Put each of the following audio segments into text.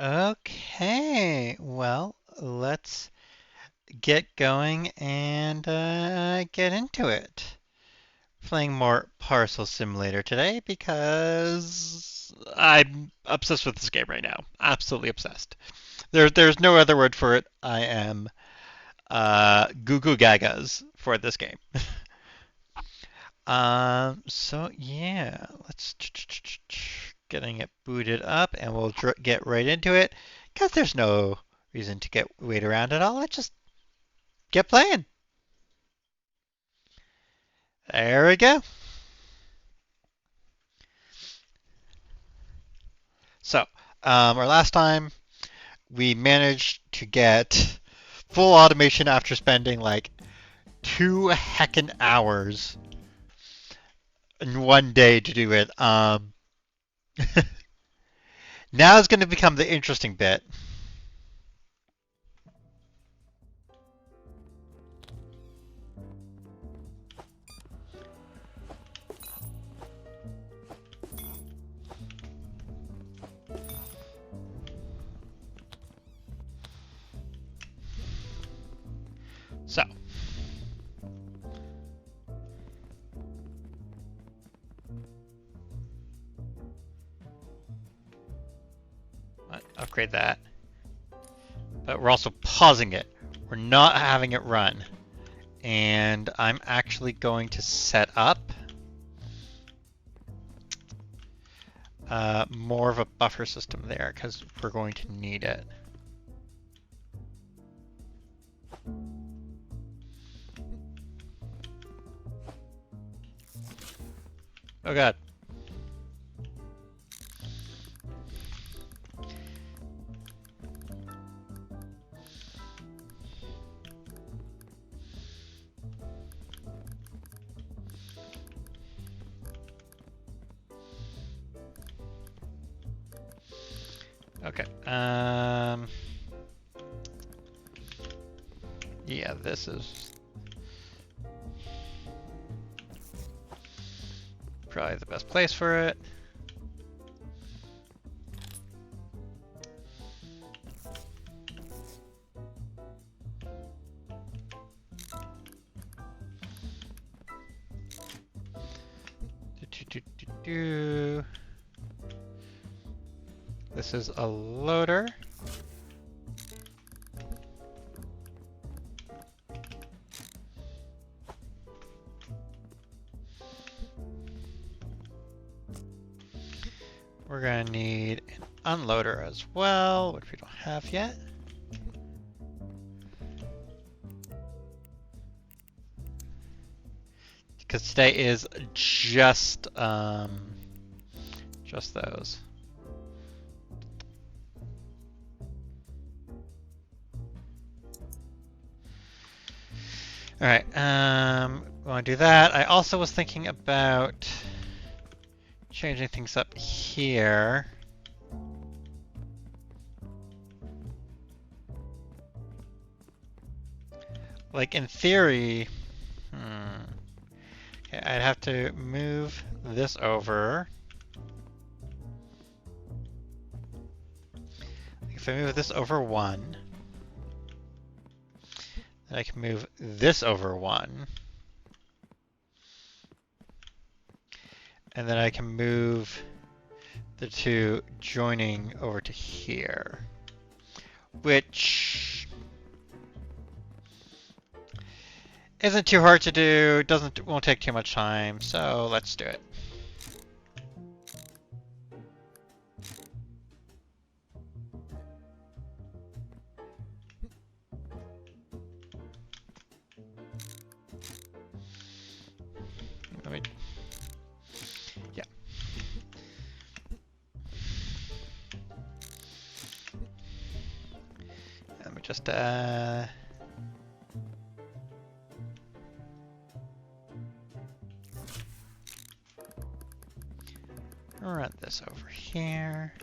Okay, well, let's get going and get into it. Playing more Parcel Simulator today because I'm obsessed with this game right now. Absolutely obsessed. There's no other word for it. I am goo goo gagas for this game. So yeah, let's getting it booted up, and we'll get right into it because there's no reason to wait around at all. Let's just get playing. There we go. So, our last time we managed to get full automation after spending like 2 heckin' hours in one day to do it. Now is going to become the interesting bit. So, upgrade that. But we're also pausing it. We're not having it run. And I'm actually going to set up more of a buffer system there because we're going to need it. Oh god. Okay. Yeah, this is probably the best place for it. This is a loader. We're going to need an unloader as well, which we don't have yet. Because today is just those. All right, we want to do that. I also was thinking about changing things up here. Like in theory, okay, I'd have to move this over. If I move this over one, then I can move this over one. And then I can move the two joining over to here. Which isn't too hard to do, won't take too much time, so let's do it. Let me, yeah. Let me just run this over here.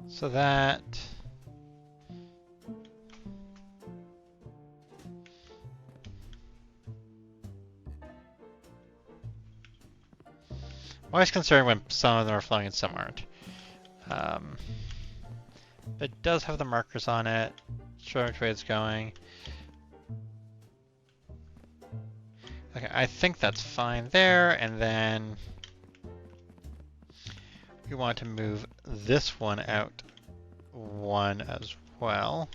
So that... I'm always concerned when some of them are flowing and some aren't. But it does have the markers on it, showing which way it's going. Okay, I think that's fine there, and then we want to move this one out one as well.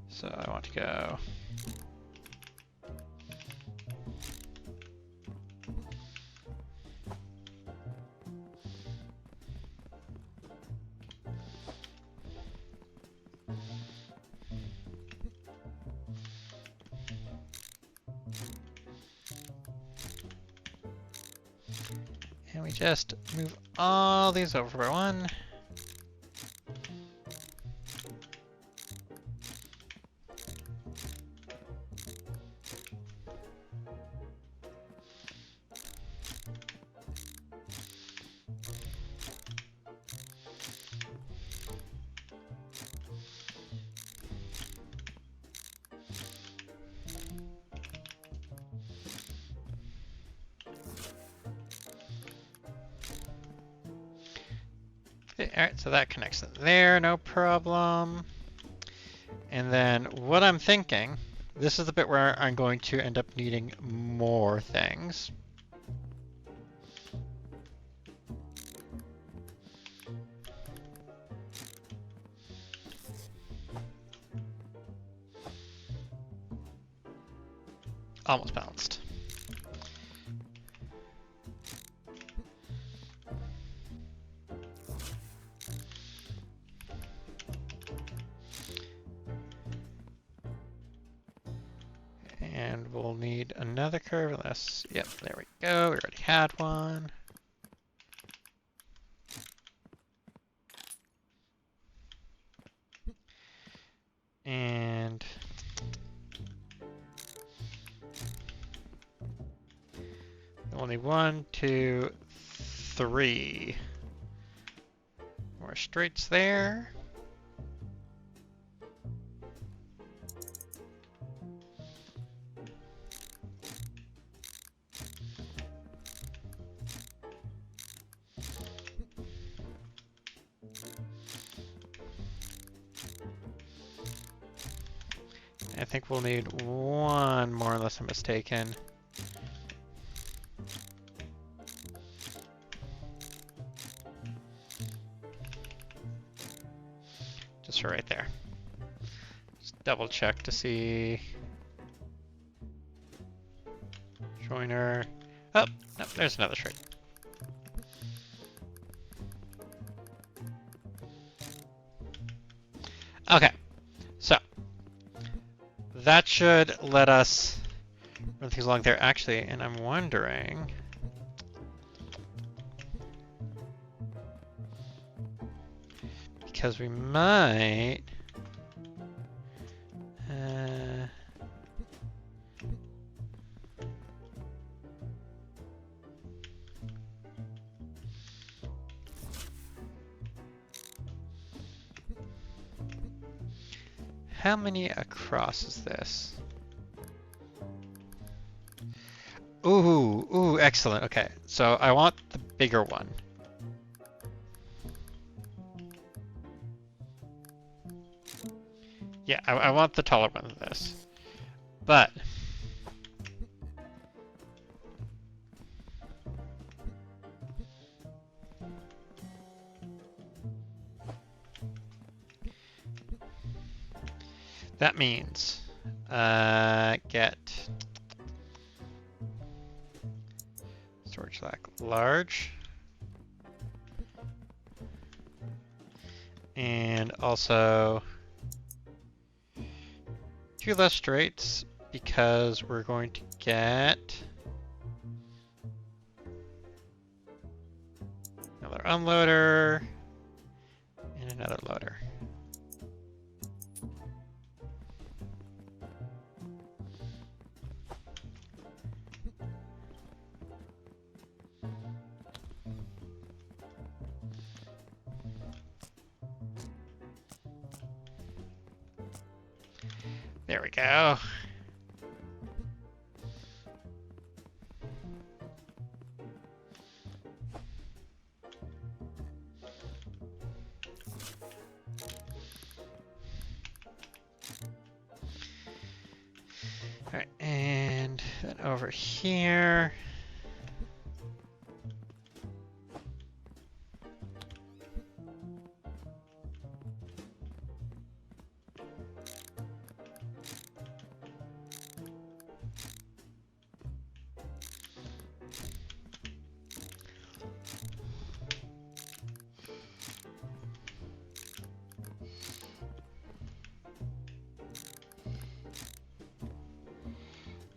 So I want to go and we just move all these over by one. Alright, so that connects there, no problem. And then what I'm thinking, this is the bit where I'm going to end up needing more things. Almost balanced. And we'll need another curve unless, yep, there we go. We already had one. And only 1, 2, 3 more straights there. I think we'll need one more unless I'm mistaken. Just for right there. Just double check to see. Joiner. Oh, no, there's another straight. Okay, so that should let us run things along there. Actually, and I'm wondering, because we might how many across is this? Ooh, excellent. Okay, so I want the bigger one. Yeah, I want the taller one than this. But that means Get storage lack large. And also 2 less straights because we're going to get another unloader and another loader. There we go. All right, and then over here.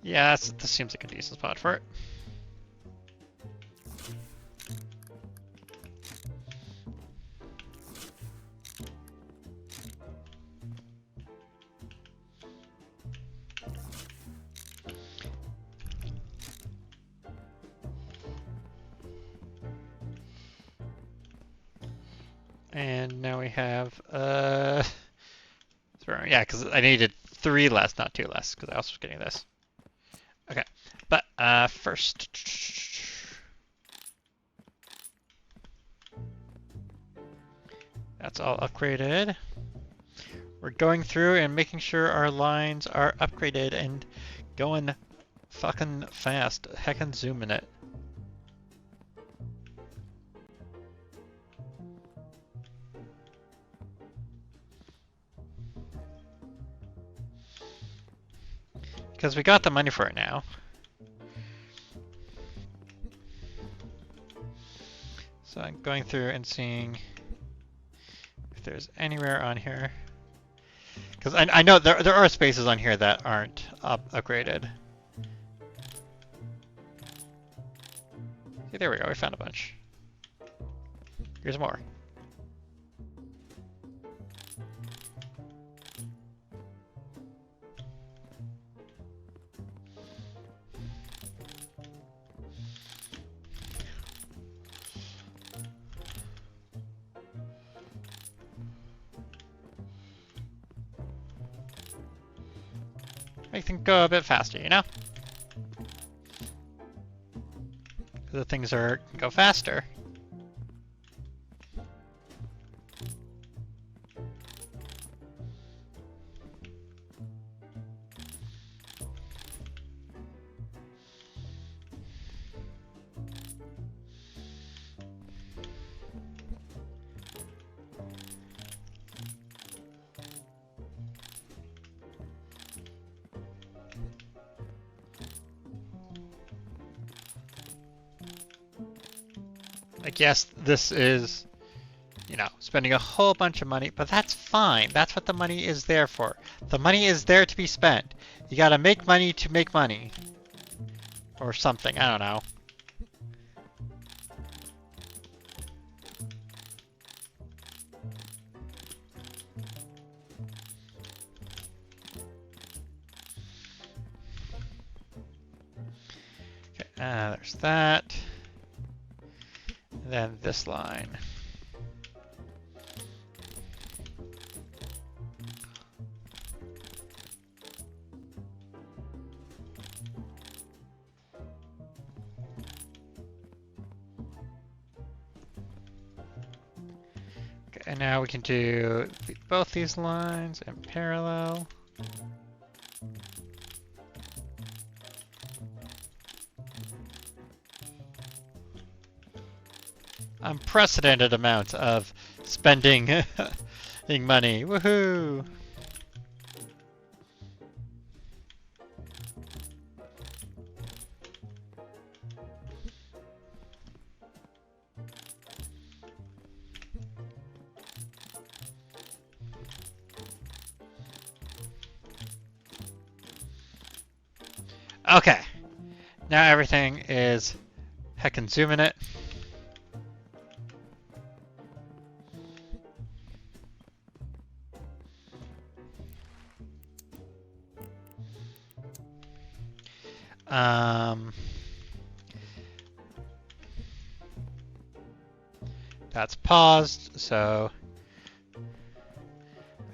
Yeah, this seems like a decent spot for it. And now we have, yeah, because I needed 3 less, not 2 less, because I also was getting this. Okay, but first, that's all upgraded. We're going through and making sure our lines are upgraded and going fucking fast. Heckin' zooming it. Because we got the money for it now. So I'm going through and seeing if there's anywhere on here. Because I know there are spaces on here that aren't upgraded. See, there we go, we found a bunch. Here's more. Make things go a bit faster, you know? The things go faster. Like, yes, this is, you know, spending a whole bunch of money, but that's fine. That's what the money is there for. The money is there to be spent. You gotta make money to make money. Or something, I don't know. Okay, there's that. And then this line. Okay, and now we can do both these lines in parallel. Unprecedented amounts of spending money. Woohoo! Okay, now everything is heckin' zooming it. Um, that's paused, so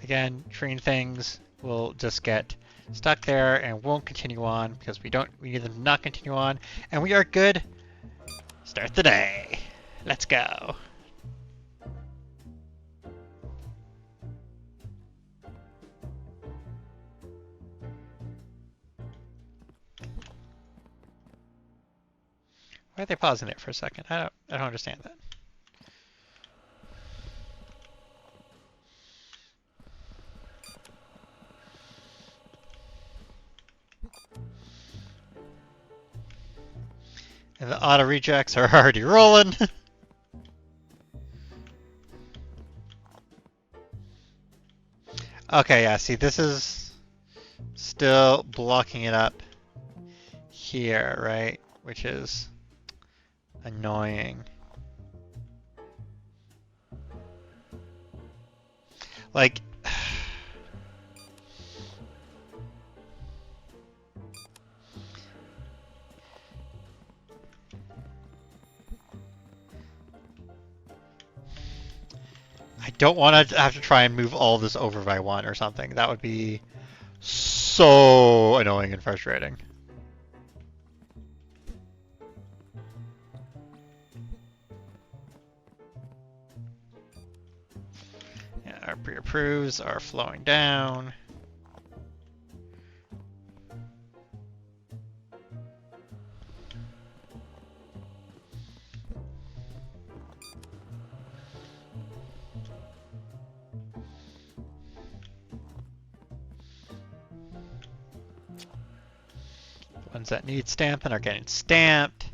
again, train things will just get stuck there and won't continue on because we need them to not continue on, and we are good. Start the day. Let's go. Why are they pausing it for a second? I don't understand that. And the auto rejects are already rolling. Okay, yeah, see, this is still blocking it up here, right? Which is annoying. Like, I don't want to have to try and move all this over by one or something. That would be so annoying and frustrating. Yeah, our pre-approves are flowing down. Ones that need stamping are getting stamped.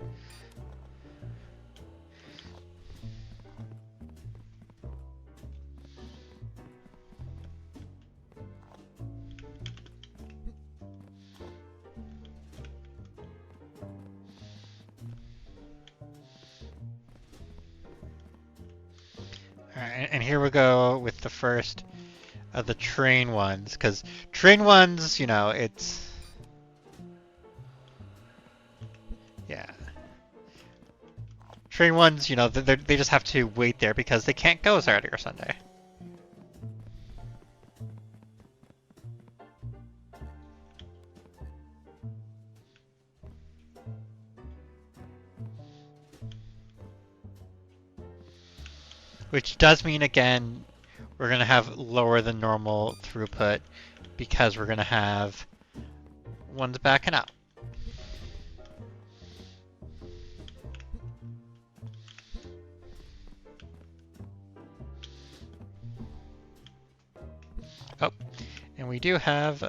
Alright, and here we go with the first of the train ones, because train ones, it's... Yeah. Train ones, they just have to wait there because they can't go Saturday or Sunday. Which does mean, again, we're going to have lower than normal throughput because we're going to have ones backing up. Oh, and we do have...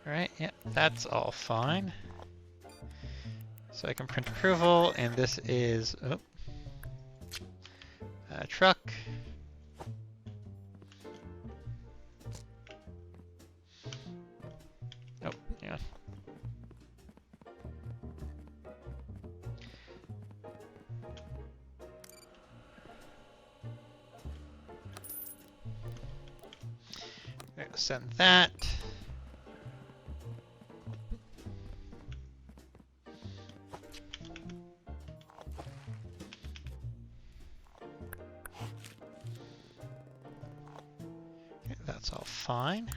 Alright, yeah, that's all fine. So I can print approval, and this is a truck. Oh, yeah. Okay, send that. That's all fine.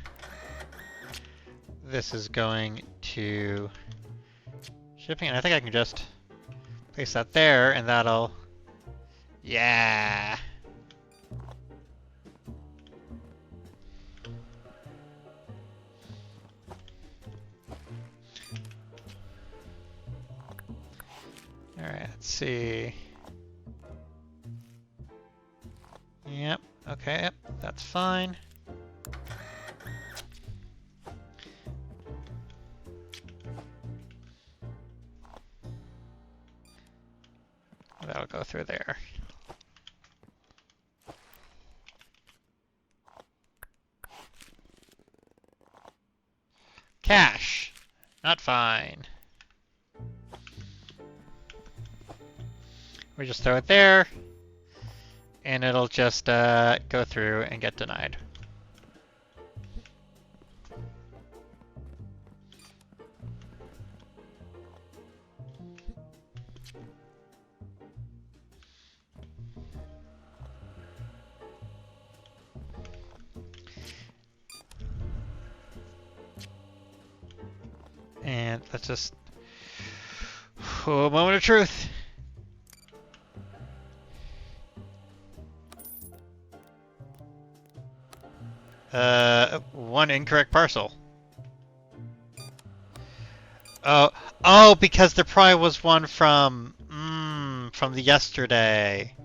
This is going to shipping, and I think I can just place that there, and that'll... Yeah! Alright, let's see. Yep, okay, yep, that's fine. That'll go through there. We just throw it there, and it'll just go through and get denied. And let's just... Oh, moment of truth. One incorrect parcel. Oh, oh, because there probably was one from the yesterday.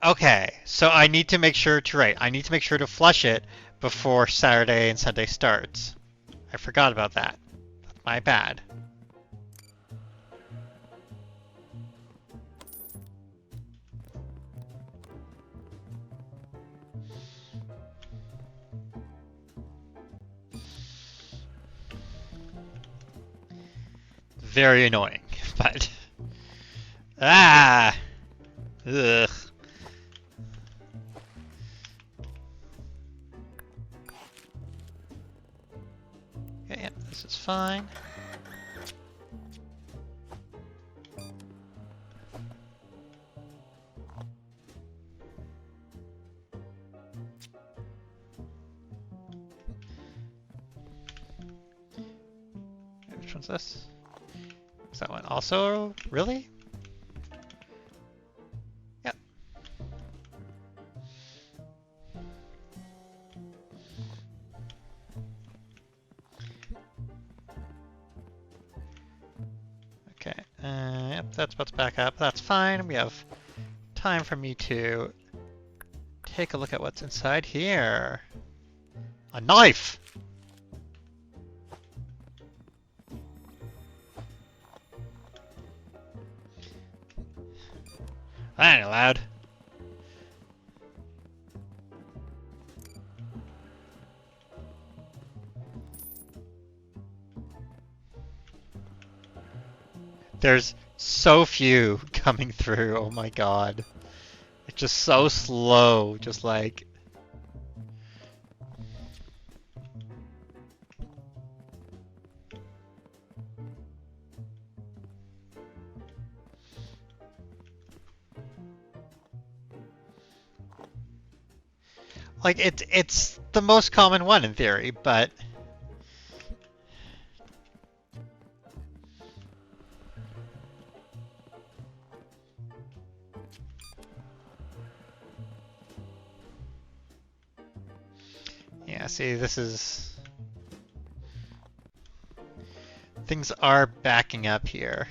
Okay, so I need to make sure to I need to make sure to flush it before Saturday and Sunday starts. I forgot about that. My bad. Very annoying, but ah, ugh. Okay, yeah, this is fine. Which one's this? Is that one also really? Yep. Okay, yep, that's about to back up. That's fine. We have time for me to take a look at what's inside here. A knife! That ain't allowed. There's so few coming through, oh my god. It's just so slow, just like... Like, it's the most common one in theory, but... Yeah, see, this is... Things are backing up here.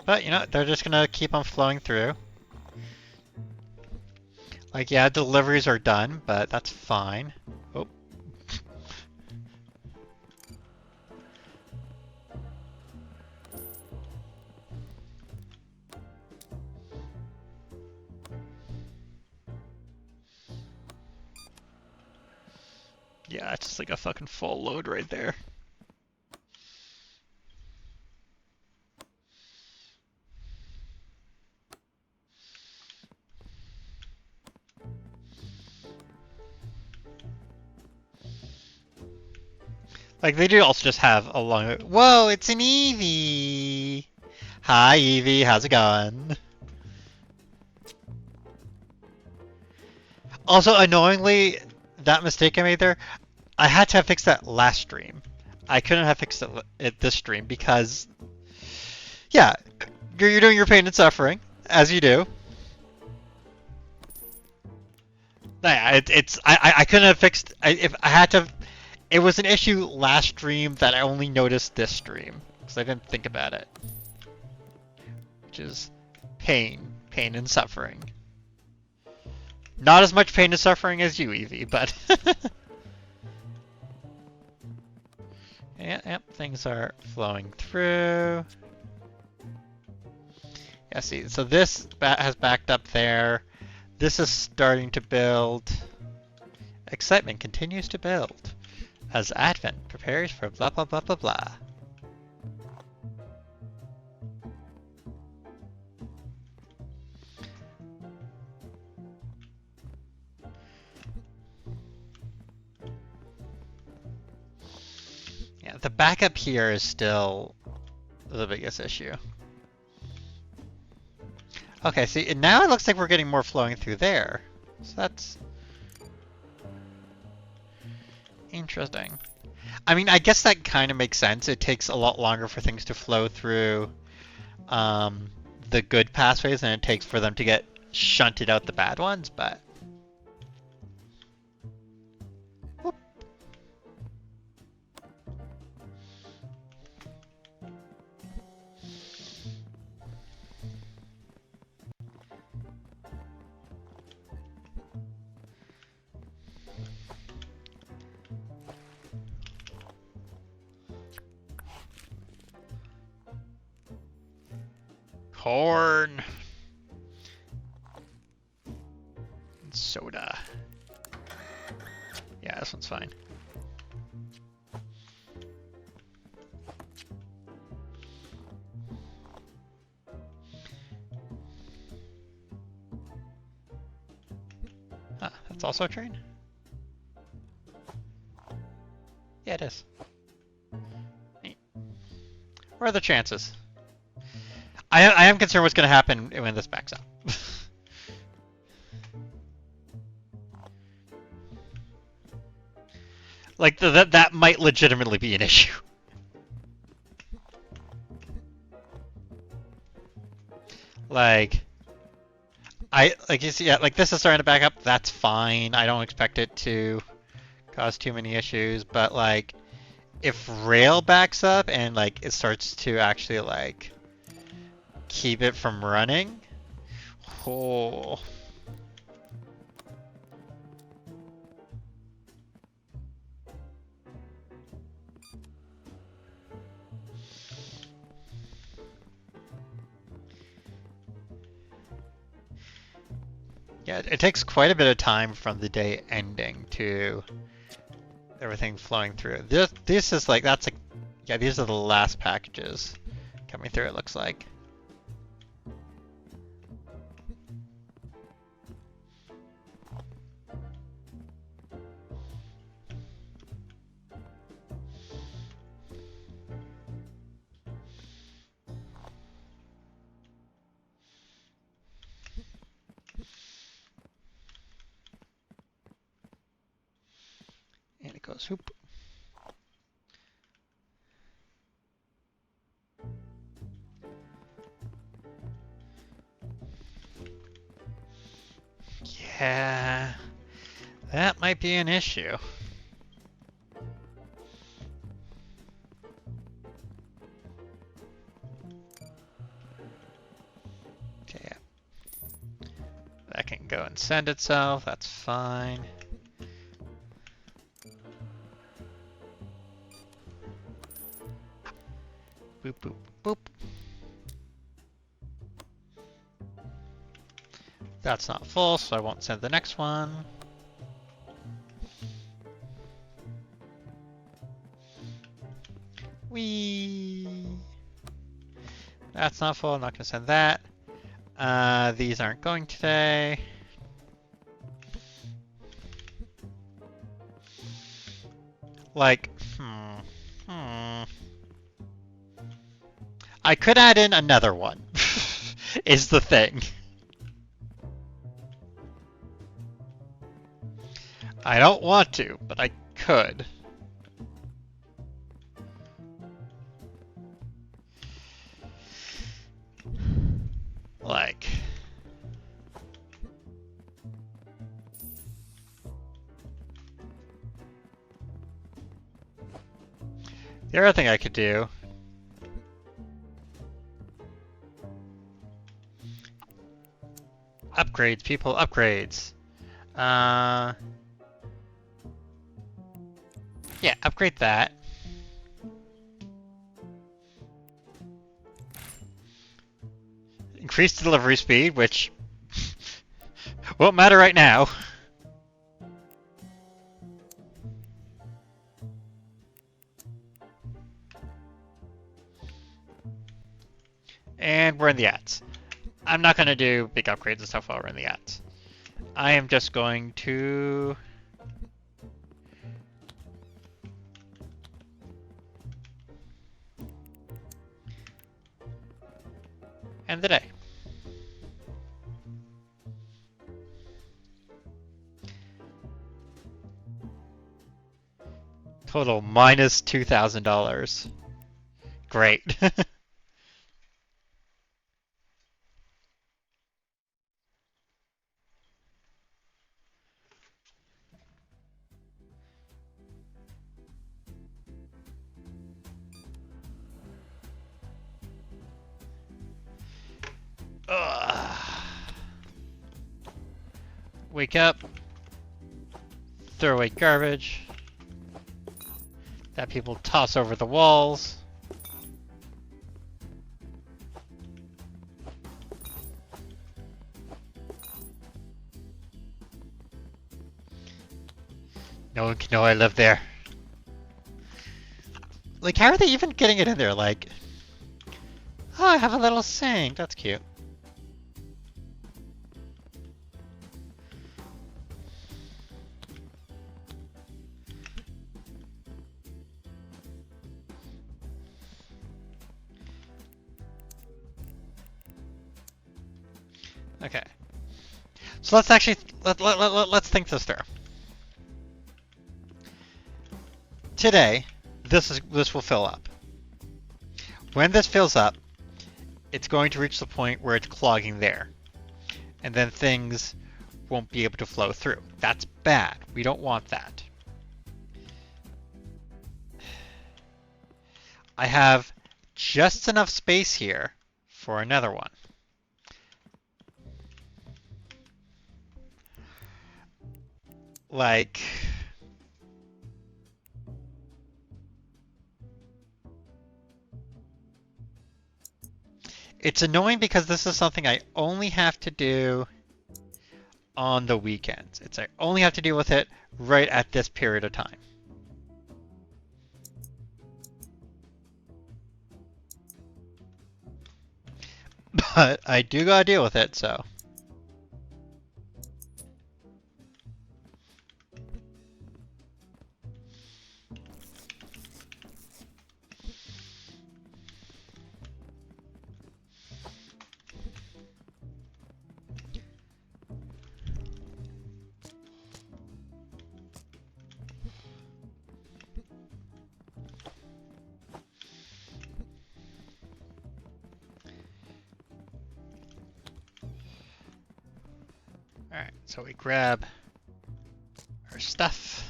But, you know, they're just gonna keep on flowing through. Like, yeah, deliveries are done, but that's fine. Oh. Yeah, it's just like a fucking full load right there. Like, they do also just have a long... Whoa, it's an Eevee! Hi, Eevee, how's it going? Also, annoyingly, that mistake I made there, I had to have fixed that last stream. I couldn't have fixed it this stream because... Yeah, you're doing your pain and suffering, as you do. Yeah, I couldn't have fixed... if I had to... It was an issue last stream that I only noticed this stream, because I didn't think about it. Which is pain and suffering. Not as much pain and suffering as you, Eevee, but... Yep, things are flowing through. Yeah, see, so this has backed up there. This is starting to build. Excitement continues to build as Advent prepares for blah blah blah blah blah. Yeah, the backup here is still the biggest issue. Okay, see, now it looks like we're getting more flowing through there. So that's interesting. I mean, I guess that kind of makes sense. It takes a lot longer for things to flow through um, the good pathways than it takes for them to get shunted out the bad ones, but... Whoop. Corn. Soda. Yeah, this one's fine. Huh, that's also a train? Yeah, it is. Neat. What are the chances? I am concerned what's going to happen when this backs up. Like, that might legitimately be an issue. Like, you see, yeah, like this is starting to back up. That's fine. I don't expect it to cause too many issues. But like, if rail backs up and like it starts to actually like keep it from running, oh. Yeah, it takes quite a bit of time from the day ending to everything flowing through. This is like, that's like, yeah, these are the last packages coming through, it looks like. And it goes whoop. Yeah, that might be an issue. Okay, yeah. That can go and send itself, that's fine. Boop, boop, boop. That's not full, so I won't send the next one. Whee! That's not full, I'm not gonna send that. These aren't going today. Like, I could add in another one, is the thing. I don't want to, but I could. Like... The other thing I could do... Upgrades, people, upgrades. Yeah, upgrade that. increase delivery speed, which won't matter right now. And we're in the ads. I'm not going to do big upgrades and stuff while we're in the ads. I am just going to... end the day. Total minus $2,000. Great. Wake up. Throw away garbage that people toss over the walls. No one can know I live there. Like, how are they even getting it in there? Like, oh, I have a little sink. That's cute. Okay. So let's actually let's think this through. Today, this will fill up. When this fills up, it's going to reach the point where it's clogging there. And then things won't be able to flow through. That's bad. We don't want that. I have just enough space here for another one. Like... It's annoying because this is something I only have to do on the weekends. I only have to deal with it right at this period of time. But I do gotta deal with it, so. Alright, so we grab our stuff.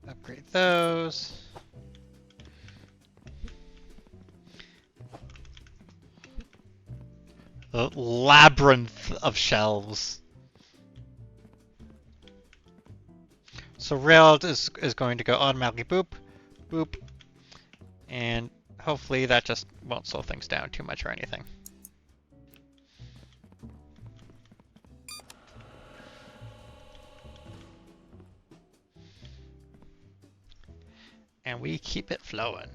Upgrade those. The labyrinth of shelves. So rail is going to go automatically boop, boop, and hopefully that just won't slow things down too much or anything. And we keep it flowing.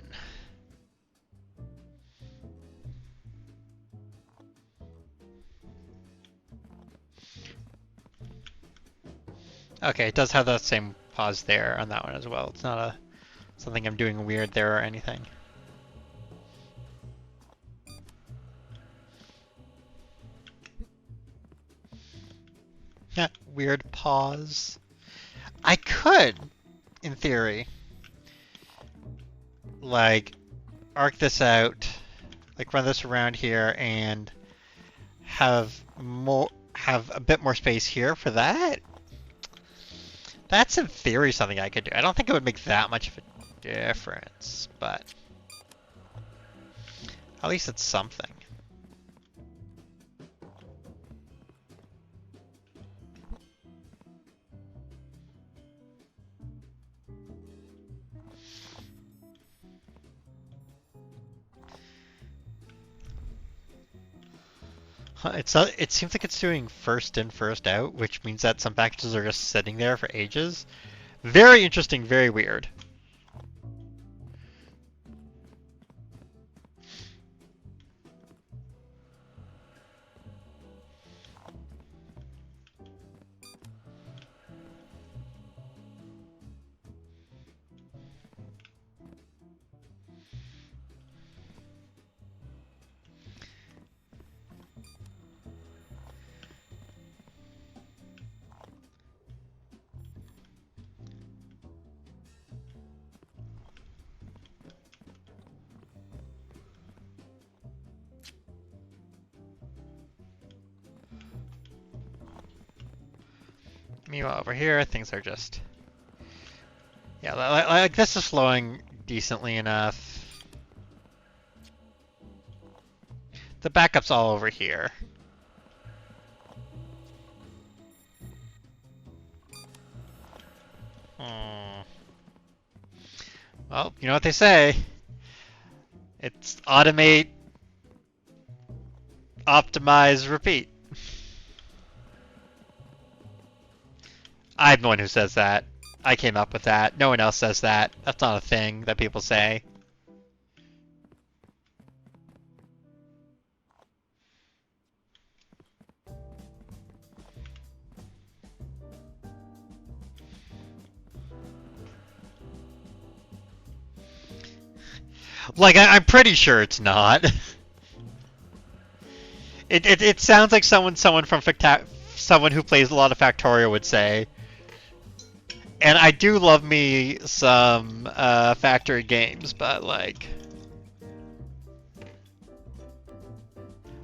Okay, it does have that same pause there on that one as well. It's not something I'm doing weird there or anything. Yeah, weird pause. I could, in theory, like, arc this out, like run this around here and have more have a bit more space here for that. That's in theory something I could do. I don't think it would make that much of a difference, but at least it's something. Huh, it seems like it's doing first in, first out, which means that some packages are just sitting there for ages. Very interesting, very weird. Meanwhile, over here, things are just... Yeah, like this is flowing decently enough. The backup's all over here. Hmm. Well, you know what they say. It's automate, optimize, repeat. I'm the one who says that. I came up with that. No one else says that. That's not a thing that people say. Like, I'm pretty sure it's not. It sounds like someone from someone who plays a lot of Factorio would say. And I do love me some factory games, but like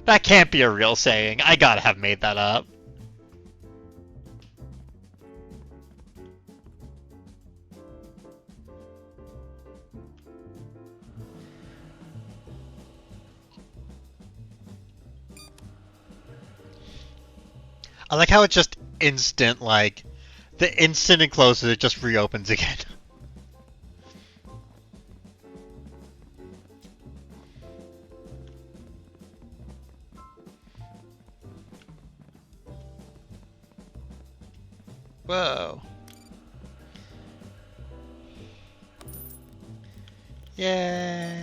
that can't be a real saying. I gotta have made that up. I like how it's just instant, like the instant it closes, it just reopens again. Whoa. Yay.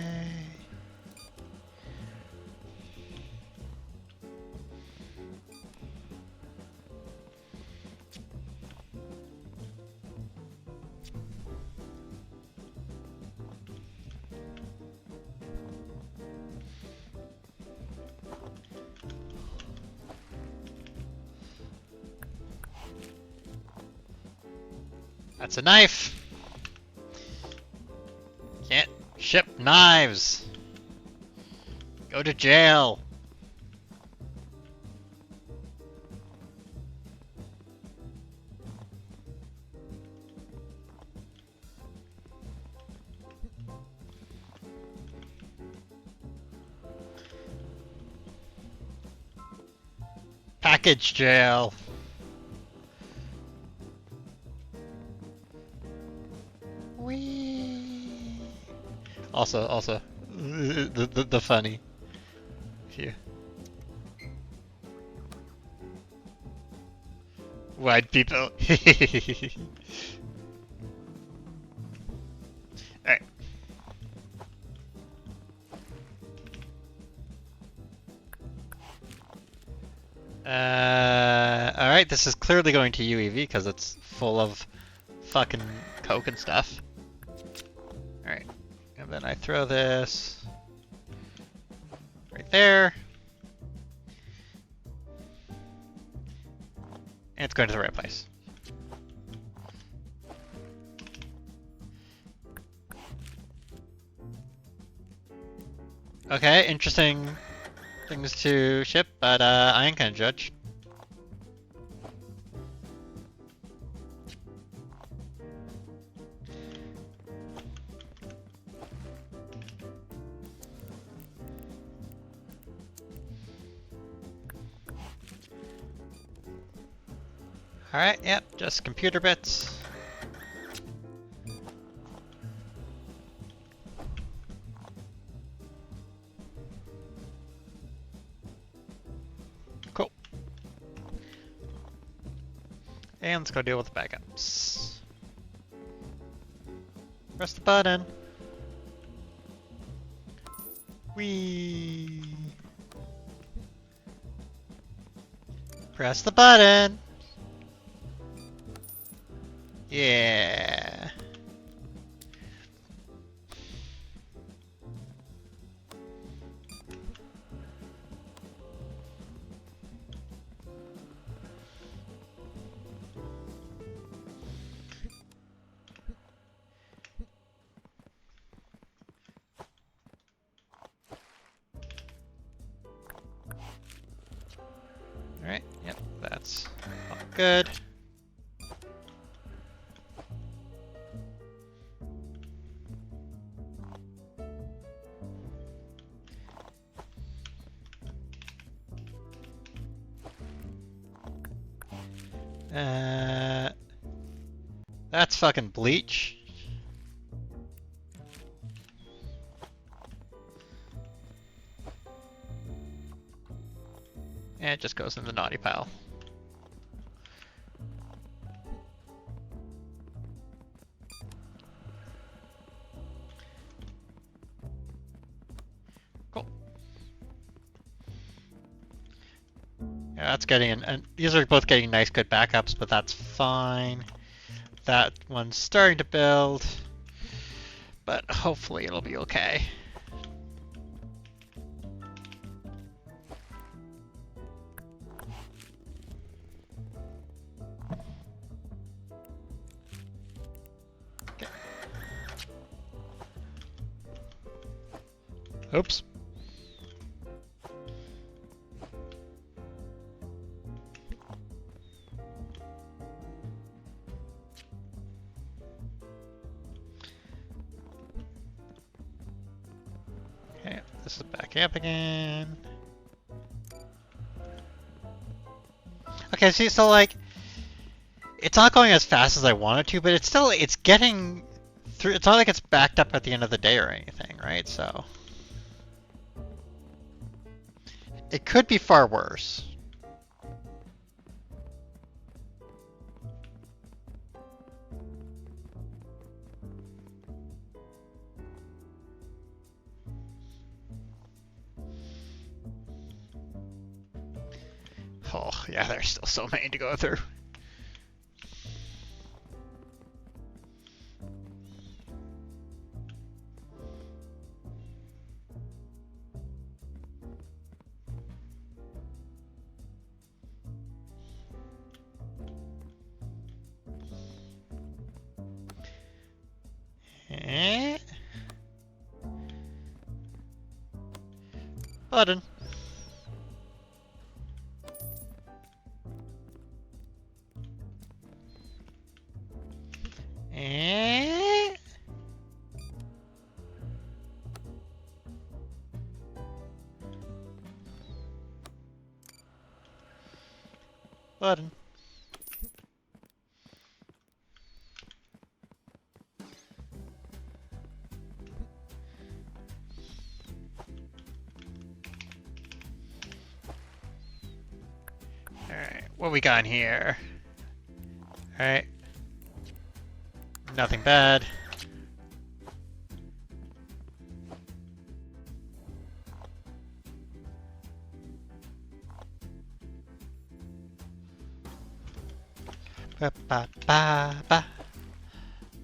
That's a knife. Can't ship knives. Go to jail. Package jail. Whee. Also, the funny. Here. White people. Alright. Alright, this is clearly going to UEV because it's full of fucking coke and stuff. Alright. And then I throw this right there. And it's going to the right place. Okay, interesting things to ship, but I ain't gonna judge. Alright, yep, just computer bits. Cool. And let's go deal with the backups. Press the button. Whee! Press the button! Yeah! Alright, yep, that's all good. That's fucking bleach. And it just goes in the naughty pile. Cool. Yeah, that's getting and these are both getting nice, good backups, but that's fine. That one's starting to build, but hopefully it'll be okay. Okay. Oops. Okay, this is backing up again. Okay, see, so like, it's not going as fast as I want it to, but it's getting through. It's not like it's backed up at the end of the day or anything, right? So it could be far worse. Oh, yeah, there's still so many to go through. Eh? Button. Eh? Button. Alright, what we got in here? Alright. Nothing bad. Ba ba ba ba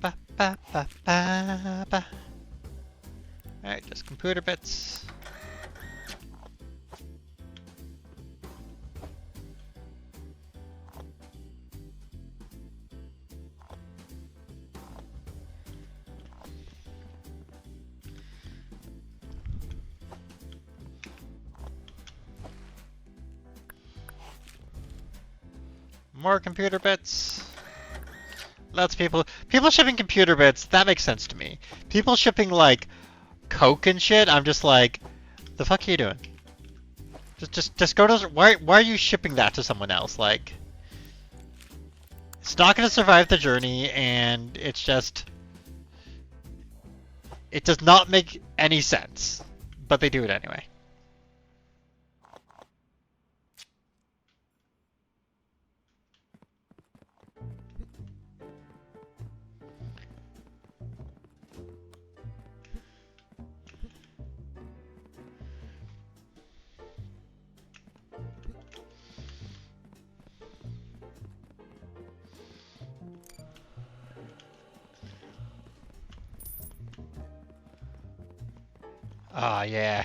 ba ba ba ba ba. Alright, just computer bits. More computer bits. Lots of people shipping computer bits, that makes sense to me. People shipping like Coke and shit, I'm just like, the fuck are you doing? Just go to why are you shipping that to someone else? Like, It's not going to survive the journey, and it's just... It does not make any sense. But they do it anyway. Ah, yeah.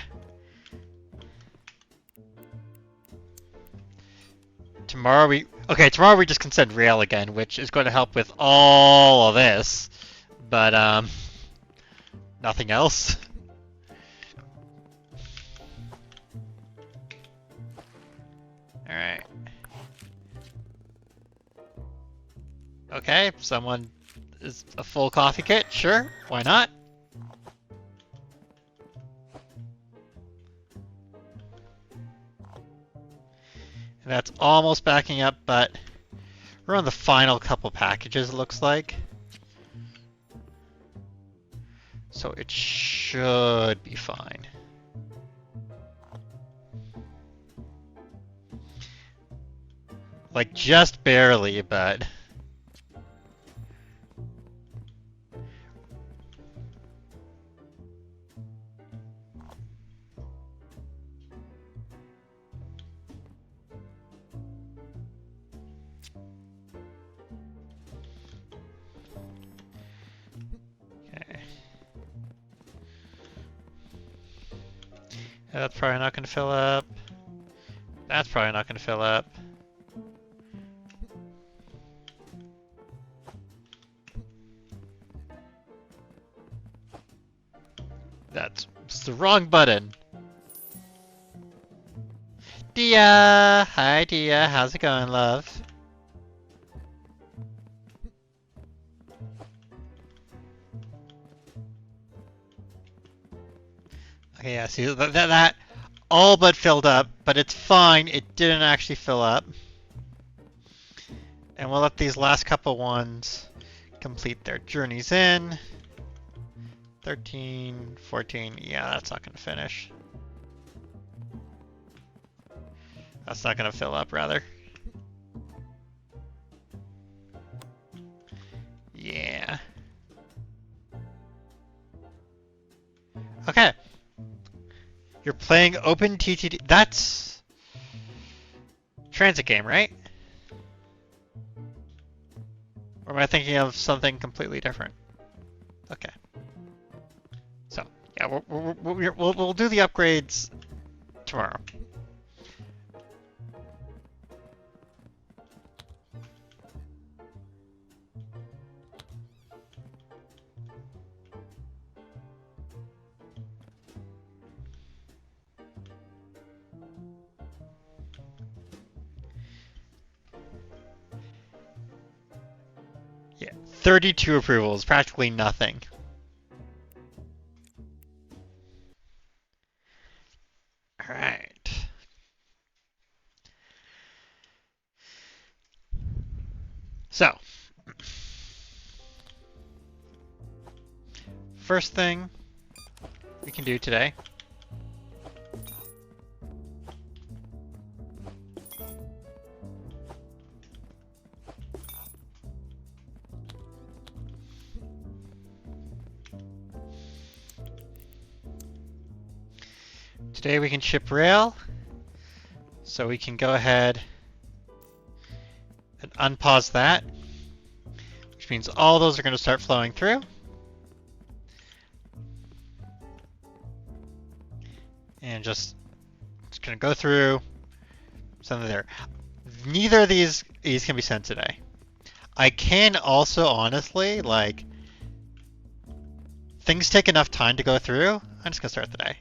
Tomorrow we just can send rail again, which is going to help with all of this. But, nothing else. Alright. Okay, someone is a full coffee kit, sure, why not? And that's almost backing up, but we're on the final couple packages, it looks like. So it should be fine. Like, just barely, but... Okay. That's probably not going to fill up. That's probably not going to fill up. That's the wrong button. Dia! Hi, Dia. How's it going, love? Okay, yeah, see, that all but filled up, but it's fine. It didn't actually fill up. And we'll let these last couple ones complete their journeys in. 13, 14, yeah, that's not going to finish. That's not going to fill up, rather. Yeah. Okay. You're playing OpenTTD. That's... transit game, right? Or am I thinking of something completely different? Okay. So, yeah, we'll do the upgrades tomorrow. Yeah, 32 approvals, practically nothing. All right. So, first thing we can do today. Today we can ship rail, so we can go ahead and unpause that, which means all those are going to start flowing through. And just it's going to go through something there. Neither of these can be sent today. I can also honestly, like, things take enough time to go through. I'm just going to start the day.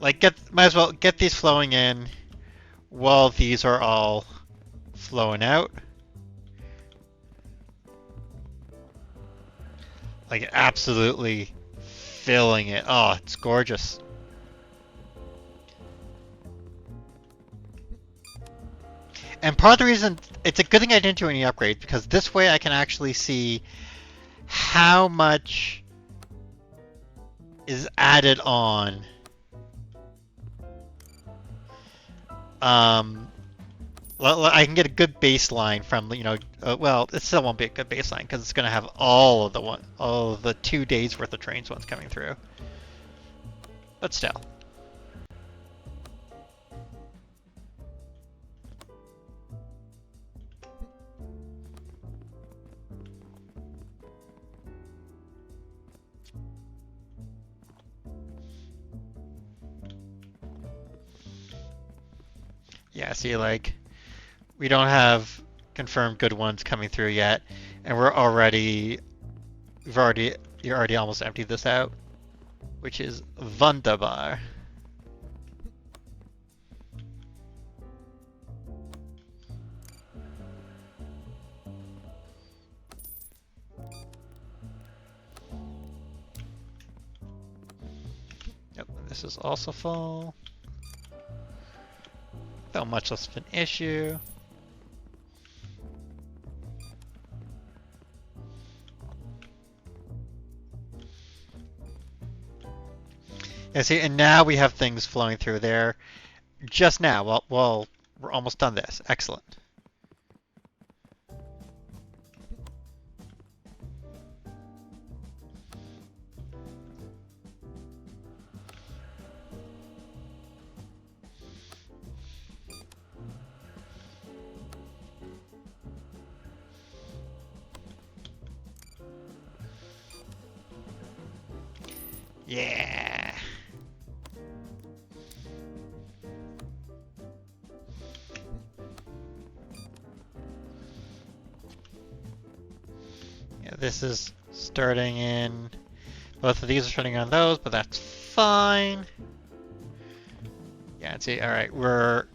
Like, might as well get these flowing in while these are all flowing out. Like, absolutely filling it. Oh, it's gorgeous. And part of the reason it's a good thing I didn't do any upgrades because this way I can actually see how much is added on. Um, I can get a good baseline from well, it still won't be a good baseline because it's going to have all of the 2 days worth of trains once coming through. But still. Yeah, see, like, we don't have confirmed good ones coming through yet, and you already almost emptied this out, which is wunderbar. Yep, this is also full. Not much less of an issue. Yeah, see, and now we have things flowing through there. Just now, well, we're almost done this. Excellent. Yeah. Yeah, this is starting in. Both of these are starting on those, but that's fine. Yeah, see, all right, we're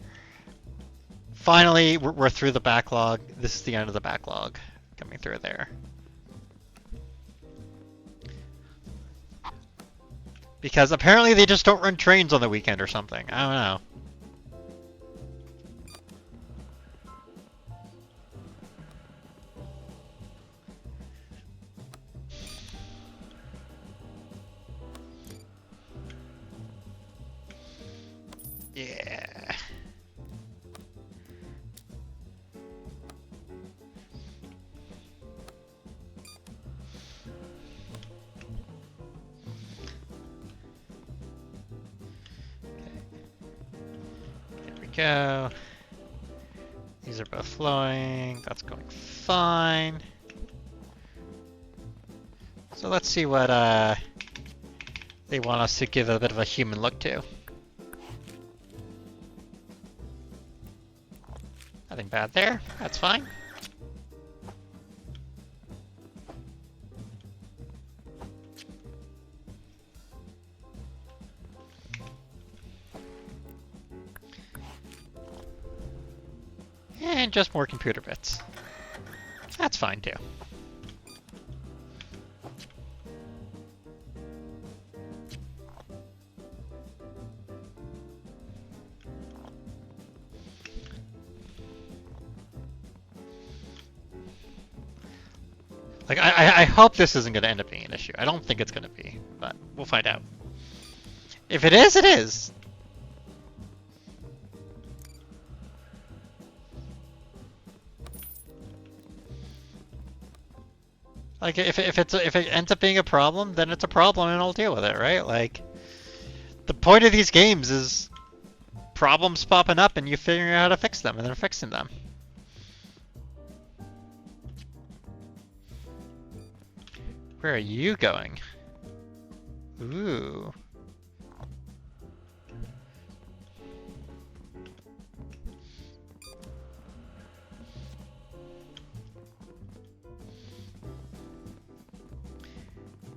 through the backlog. This is the end of the backlog coming through there. Because apparently they just don't run trains on the weekend or something. I don't know. Yeah. There we go. These are both flowing. That's going fine. So let's see what they want us to give a bit of a human look to. Nothing bad there. That's fine. And just more computer bits. That's fine too. Like, I hope this isn't going to end up being an issue. I don't think it's going to be, but we'll find out. If it is, it is. Like, if it ends up being a problem, then it's a problem and I'll deal with it, right? Like, the point of these games is problems popping up and you figuring out how to fix them and then fixing them. Where are you going? Ooh.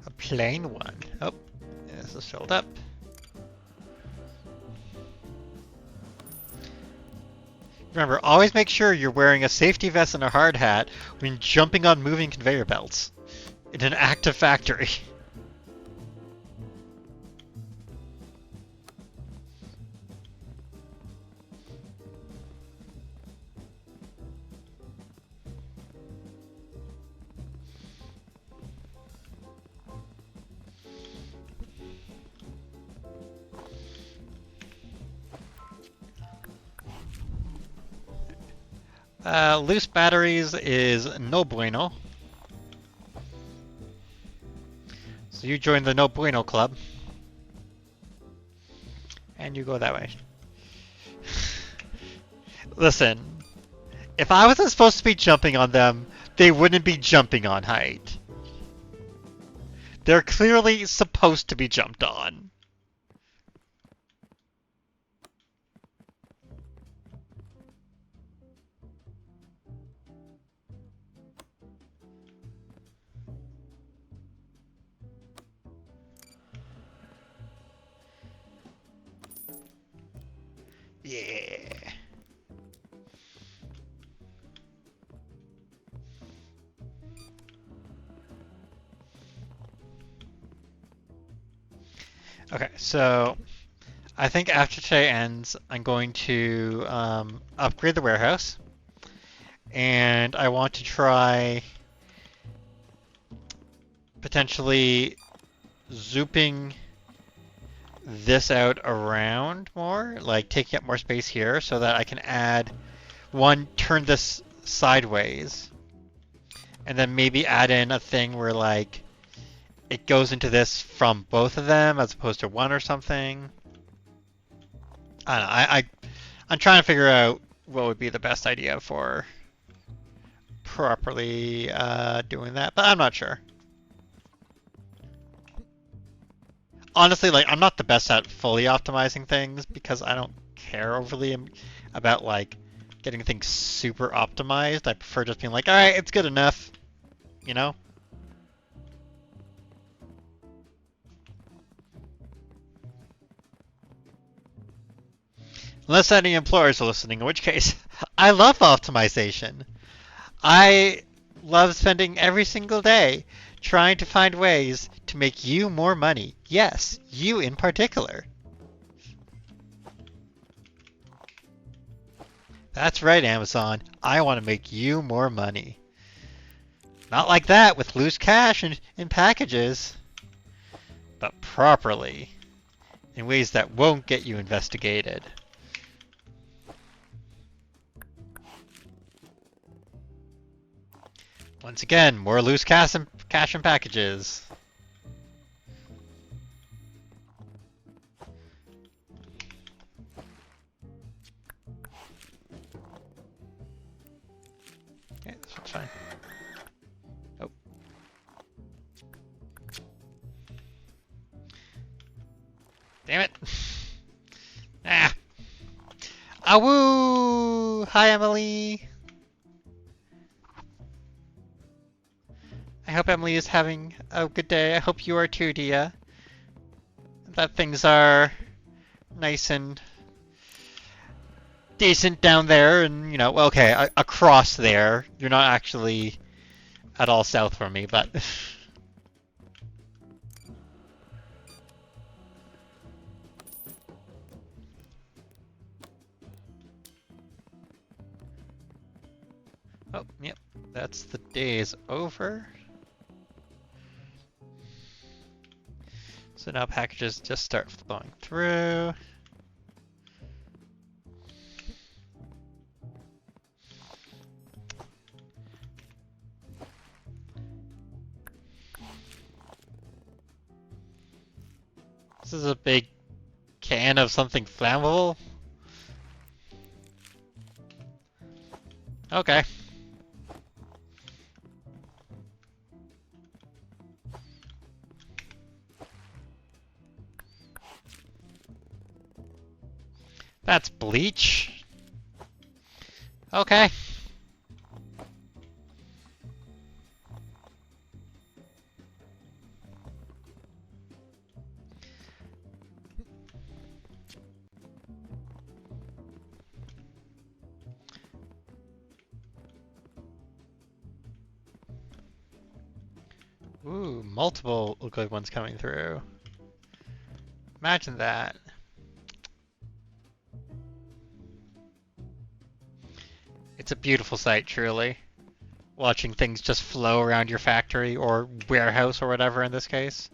A plain one. Oh, this is filled up. Remember, always make sure you're wearing a safety vest and a hard hat when jumping on moving conveyor belts in an active factory. Loose batteries is no bueno. So you join the no bueno club. And you go that way. Listen, if I wasn't supposed to be jumping on them, they wouldn't be jumping on height. They're clearly supposed to be jumped on. Yeah. Okay, so I think after today ends, I'm going to upgrade the warehouse, and I want to try potentially zooping this out around more, like taking up more space here so that I can add one, turn this sideways, and then maybe add in a thing where like it goes into this from both of them as opposed to one or something. I don't know. I'm trying to figure out what would be the best idea for properly doing that, but I'm not sure. Honestly, like I'm not the best at fully optimizing things because I don't care overly about like getting things super optimized. I prefer just being like, all right, it's good enough, you know? Unless any employers are listening, in which case, I love optimization. I love spending every single day trying to find ways to make you more money. Yes, you in particular. That's right, Amazon. I want to make you more money. Not like that with loose cash in packages, but properly, in ways that won't get you investigated. Once again, more loose cash and packages. Okay, this one's fine. Oh. Damn it. Ah. Awoo! Hi, Emily. I hope Emily is having a good day. I hope you are too, Dia. That things are nice and decent down there, and you know, well, okay, across there. You're not actually at all south from me, but oh, yep, that's the day is over. So now packages just start flowing through. This is a big can of something flammable. Okay. That's bleach. Okay. Ooh, multiple liquid ones coming through. Imagine that. It's a beautiful sight, truly. Watching things just flow around your factory or warehouse or whatever in this case.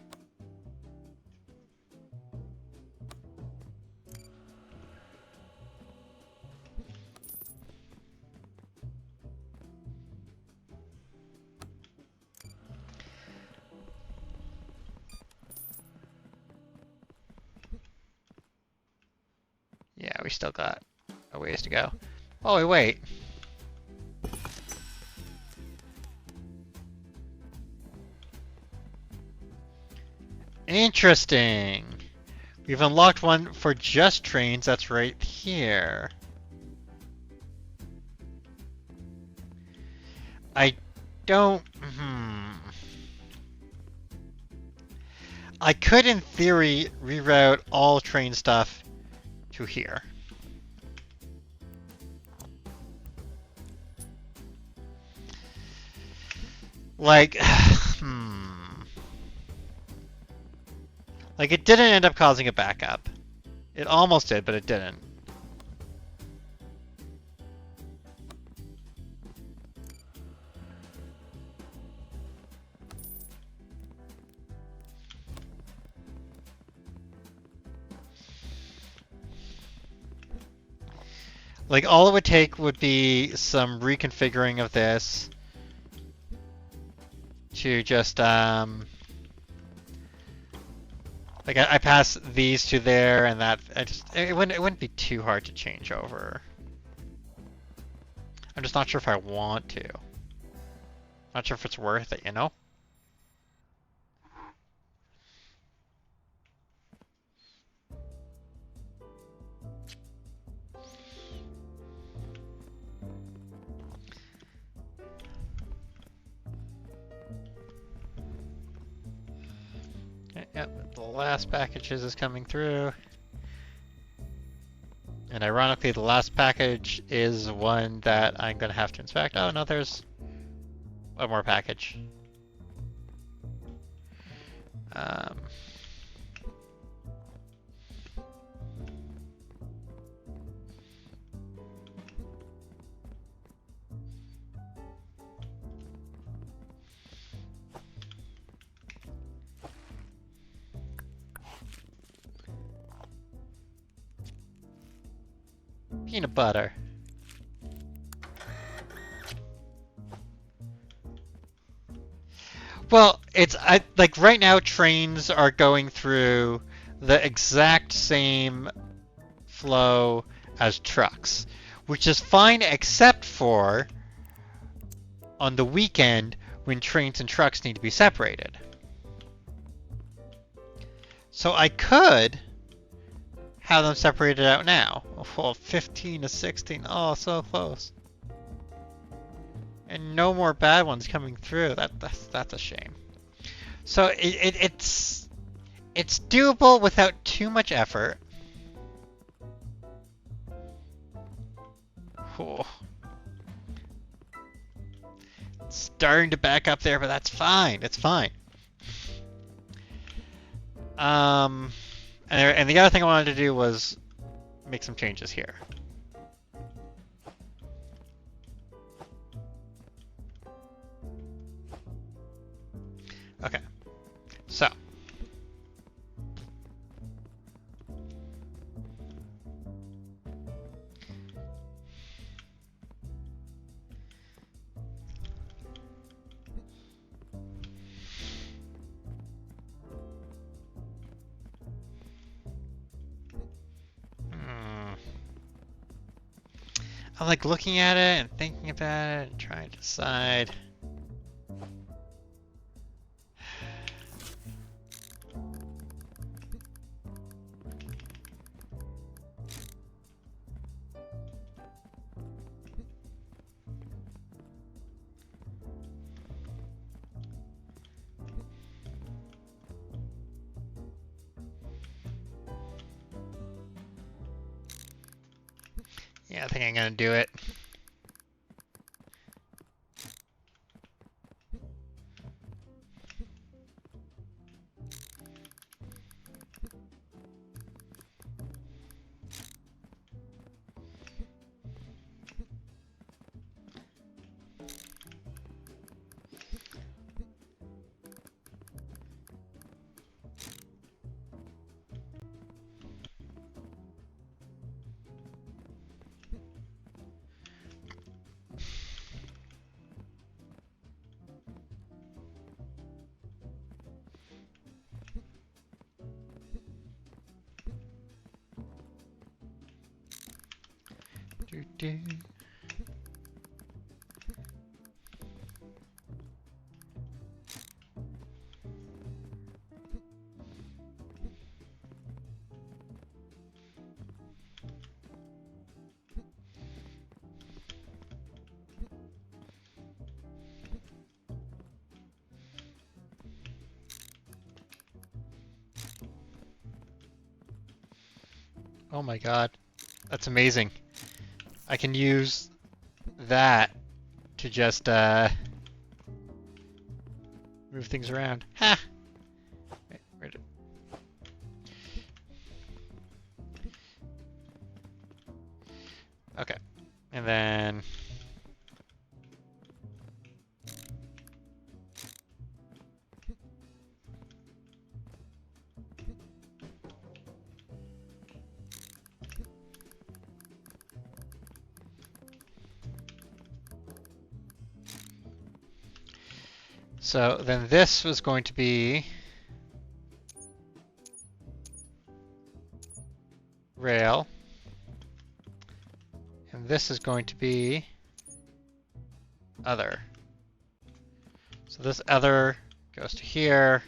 we still got a ways to go. Oh, wait. Interesting. We've unlocked one for just trains. That's right here. I don't... I could, in theory, reroute all train stuff to here. Like, Like, it didn't end up causing a backup. It almost did, but it didn't. Like, all it would take would be some reconfiguring of this to just, like, I pass these to there, and that, it wouldn't be too hard to change over. I'm just not sure if I want to. Not sure if it's worth it, you know? Yep, the last packages is coming through. And ironically, the last package is one that I'm going to have to inspect. Oh, no, there's one more package. Peanut butter. Well, like right now trains are going through the exact same flow as trucks, which is fine except for on the weekend when trains and trucks need to be separated. So I could have them separated out now. Oh, 15 to 16. Oh, so close. And no more bad ones coming through. That's a shame. So it's doable without too much effort. Oh. It's starting to back up there, but that's fine. It's fine. And the other thing I wanted to do was make some changes here. Okay, so. I'm like looking at it and thinking about it and trying to decide. Yeah, I think I'm gonna do it. Do, do. Oh my god, that's amazing. I can use that to just move things around. Ha! Wait, where did... Okay, and then so then this was going to be rail, and this is going to be other. So this other goes to here,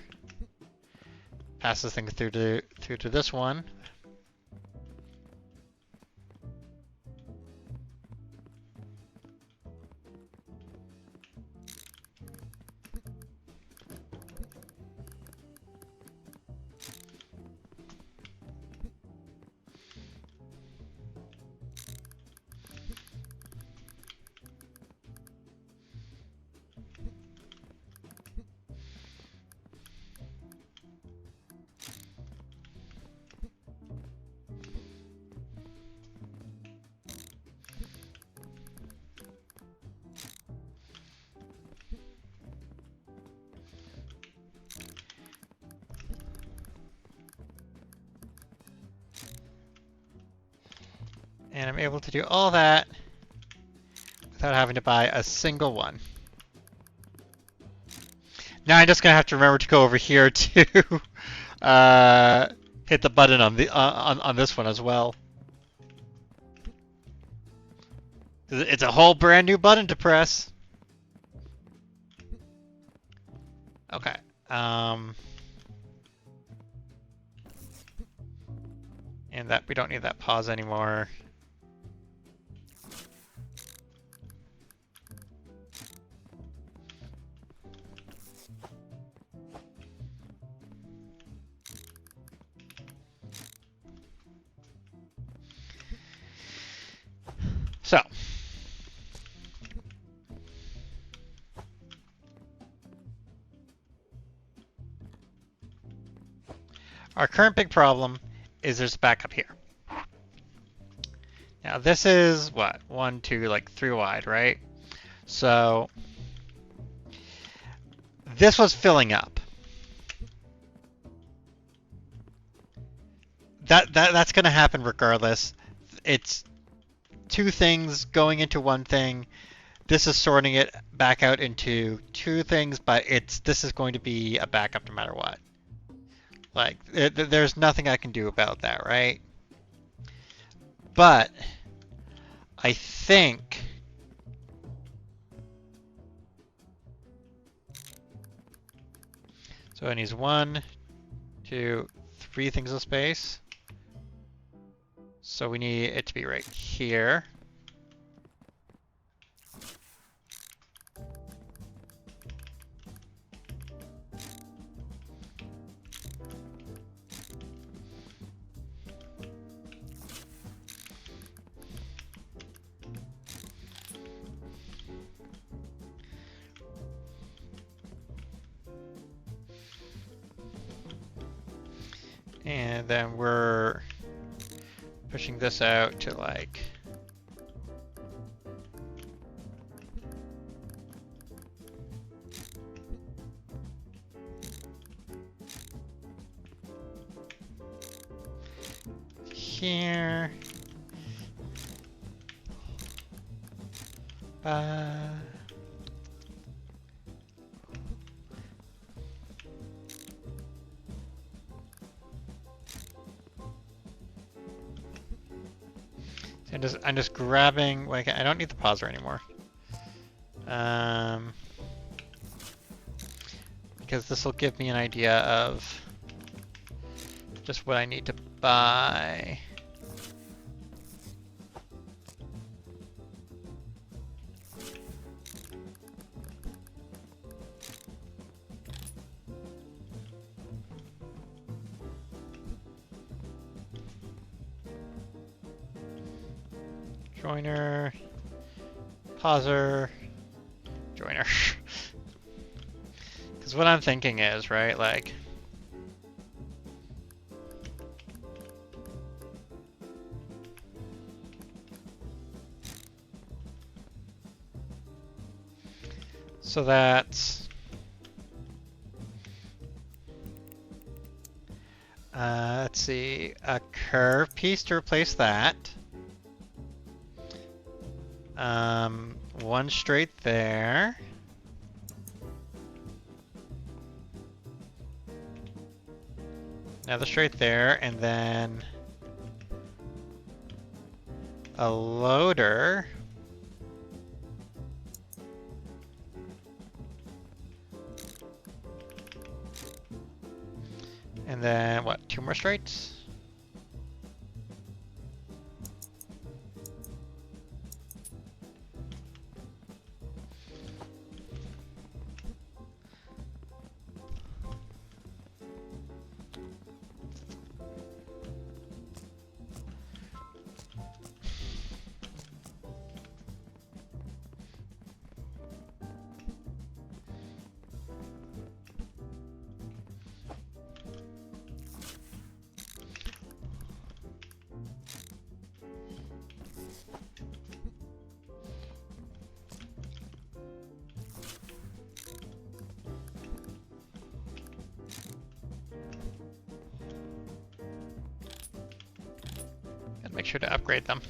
passes things through to this one. And I'm able to do all that without having to buy a single one. Now I'm just gonna have to remember to go over here to hit the button on the on this one as well. It's a whole brand new button to press. Okay. And that we don't need that pause anymore. So, our current big problem is there's a backup here. Now this is what? 1, 2, like 3 wide, right? So this was filling up. That's gonna happen regardless. It's two things going into one thing. This is sorting it back out into two things, but this is going to be a backup no matter what. Like, there's nothing I can do about that, right? But I think so it needs 1, 2, 3 things of space. So we need it to be right here. And then we're pushing this out to like here. I'm just grabbing. Like, I don't need the pauser anymore. Because this will give me an idea of just what I need to buy. Joiner, pauser, joiner. Because what I'm thinking is, right, like, so that's, let's see, a curve piece to replace that. One straight there. Another straight there, and then a loader. And then, what, 2 more straights? Gotta make sure to upgrade them.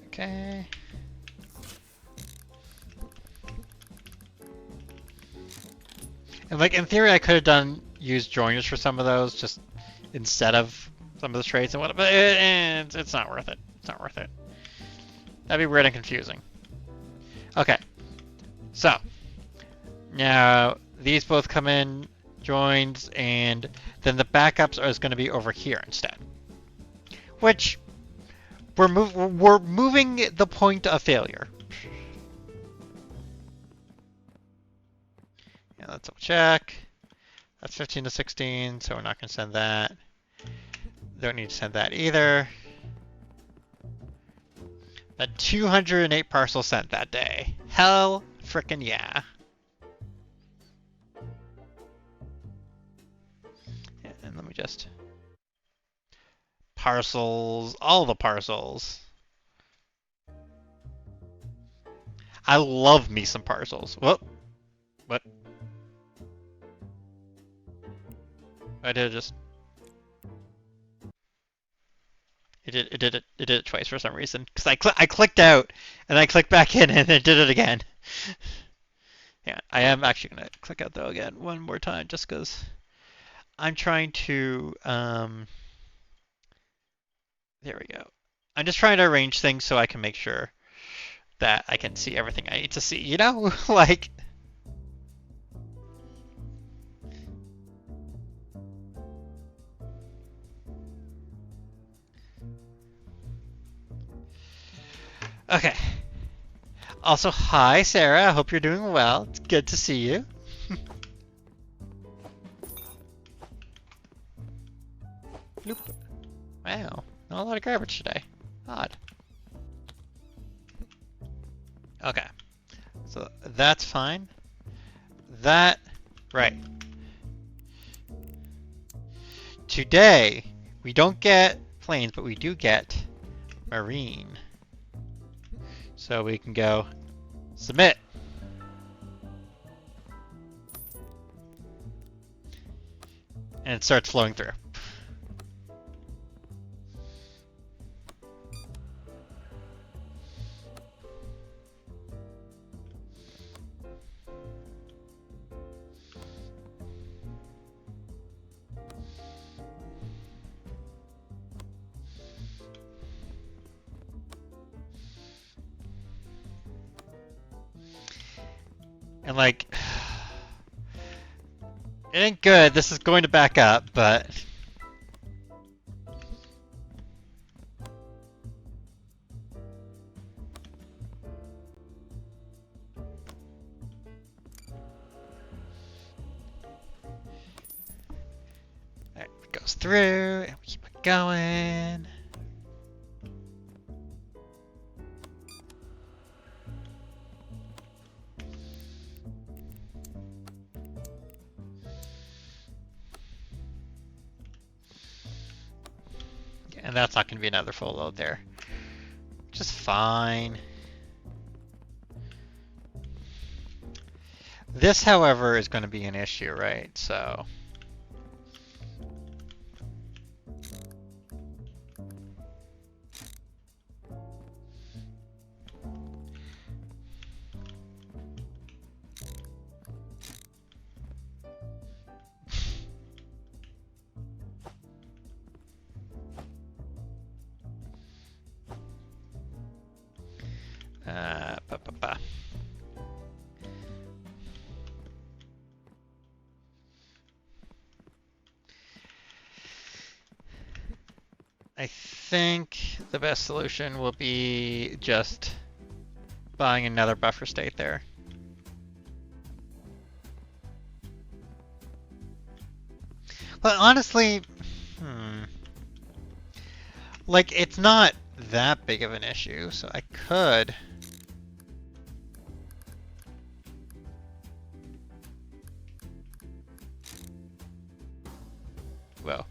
Okay. And like in theory, I could have used joiners for some of those, just instead of some of the traits and whatnot. But it's not worth it. It's not worth it. That'd be weird and confusing. Okay. So now these both come in joins, and then the backups are going to be over here instead. Which we're moving the point of failure. Yeah, let's double check. That's 15 to 16, so we're not going to send that. Don't need to send that either. That 208 parcels sent that day. Hell frickin' yeah. And let me just... Parcels, all the parcels. I love me some parcels. Whoop. What? I did just... It did it twice for some reason. Because I clicked out, and I clicked back in, and it did it again. Yeah, I am actually going to click out, though, again, one more time, just because I'm trying to... There we go. I'm just trying to arrange things so I can make sure that I can see everything I need to see, you know? Like... Okay. Also, hi, Sarah. I hope you're doing well. It's good to see you. Bloop. Wow. Not a lot of garbage today. Odd. Okay. So that's fine. That... Right. Today, we don't get planes, but we do get marine. So we can go submit. And it starts flowing through. And like, it ain't good. This is going to back up, but it goes through, and we keep it going. And that's not going to be another full load there. Just fine. This, however, is going to be an issue, right? So... ba, ba, ba. I think the best solution will be just buying another buffer state there. But honestly, like, it's not that big of an issue, so I could... Well,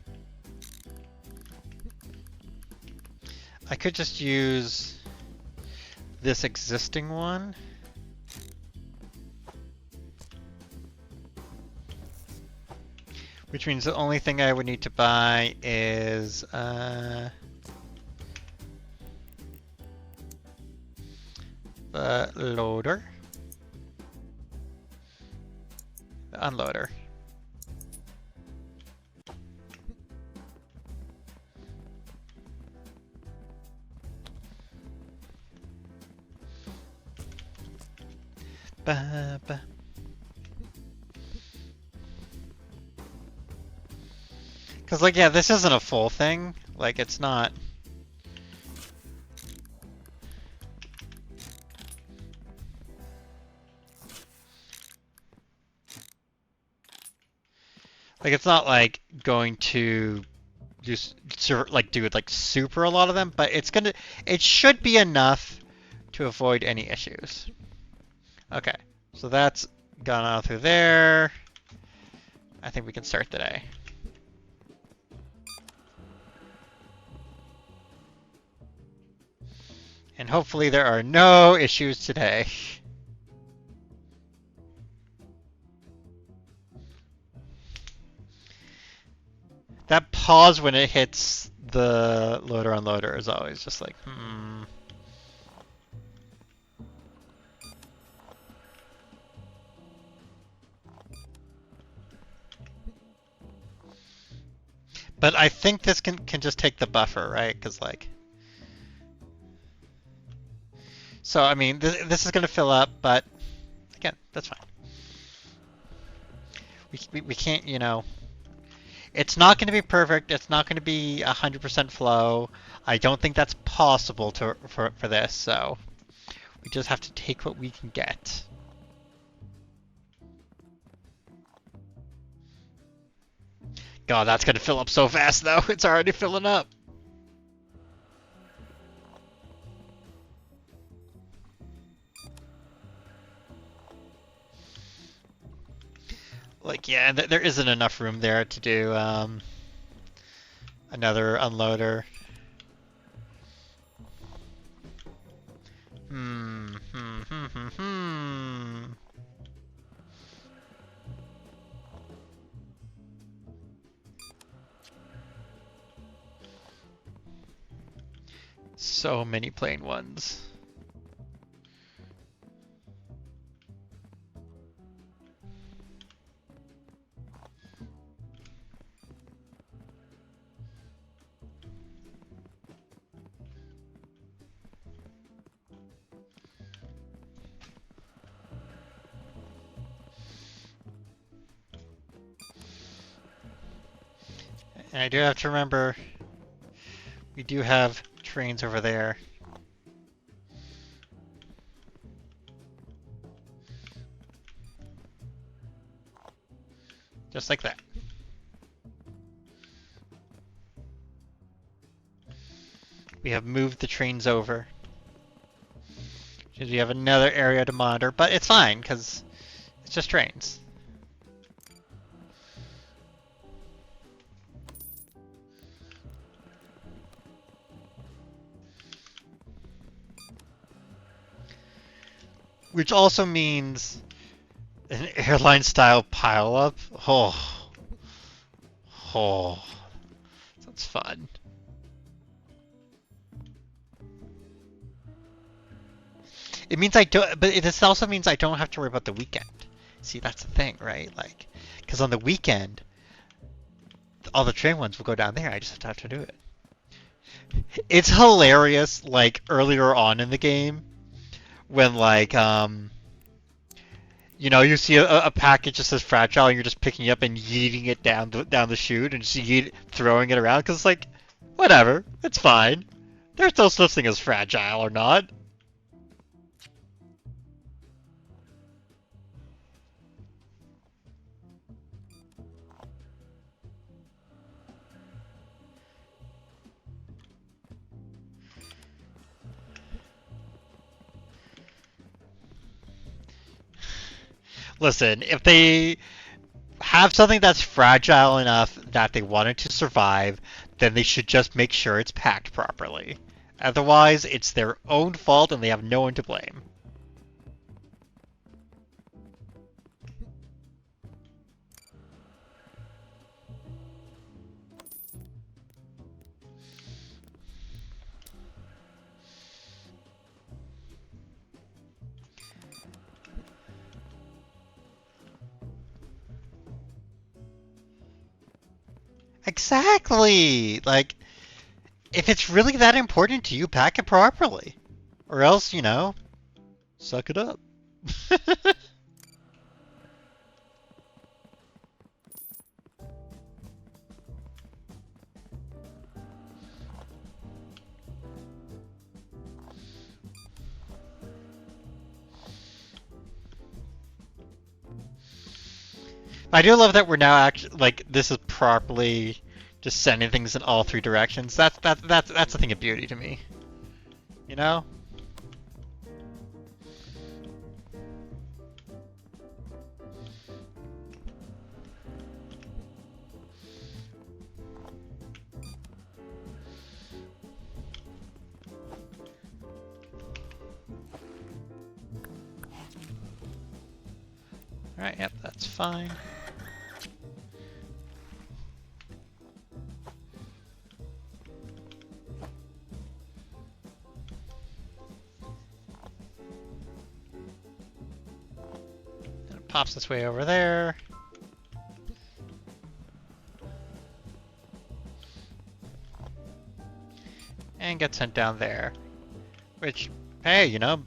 I could just use this existing one. Which means the only thing I would need to buy is the loader, the unloader. Ba, ba. Cause like, yeah, this isn't a full thing. Like, it's not. Like, it's not like going to just like do it like super a lot of them, but it should be enough to avoid any issues. Okay, so that's gone out through there. I think we can start the day. And hopefully there are no issues today. That pause when it hits the loader unloader is always just like, But I think this can just take the buffer, right? Because like... So, I mean, this is going to fill up, but again, that's fine. We can't, you know... It's not going to be perfect. It's not going to be 100% flow. I don't think that's possible for this, so... We just have to take what we can get. God, that's going to fill up so fast, though. It's already filling up. Like, yeah, there isn't enough room there to do another unloader. So many plain ones. And I do have to remember, we do have trains over there. Just like that. We have moved the trains over. We have another area to monitor, but it's fine, because it's just trains. Which also means an airline-style pile-up. Oh. Oh. That's fun. It means I don't, but this also means I don't have to worry about the weekend. See, that's the thing, right? Like, because on the weekend, all the train ones will go down there. I just have to do it. It's hilarious, like, earlier on in the game, when, like, you know, you see a package that says fragile, and you're just picking it up and yeeting it down the chute, and just throwing it around, because it's like, whatever, it's fine. There's no such thing as fragile or not. Listen, if they have something that's fragile enough that they want it to survive, then they should just make sure it's packed properly. Otherwise, it's their own fault and they have no one to blame. Exactly! Like, if it's really that important to you, pack it properly. Or else, you know, suck it up. I do love that we're now actually like this is properly just sending things in all three directions. That's a thing of beauty to me. You know? Alright, yep, that's fine. And it pops its way over there. And gets sent down there. Which, hey, you know,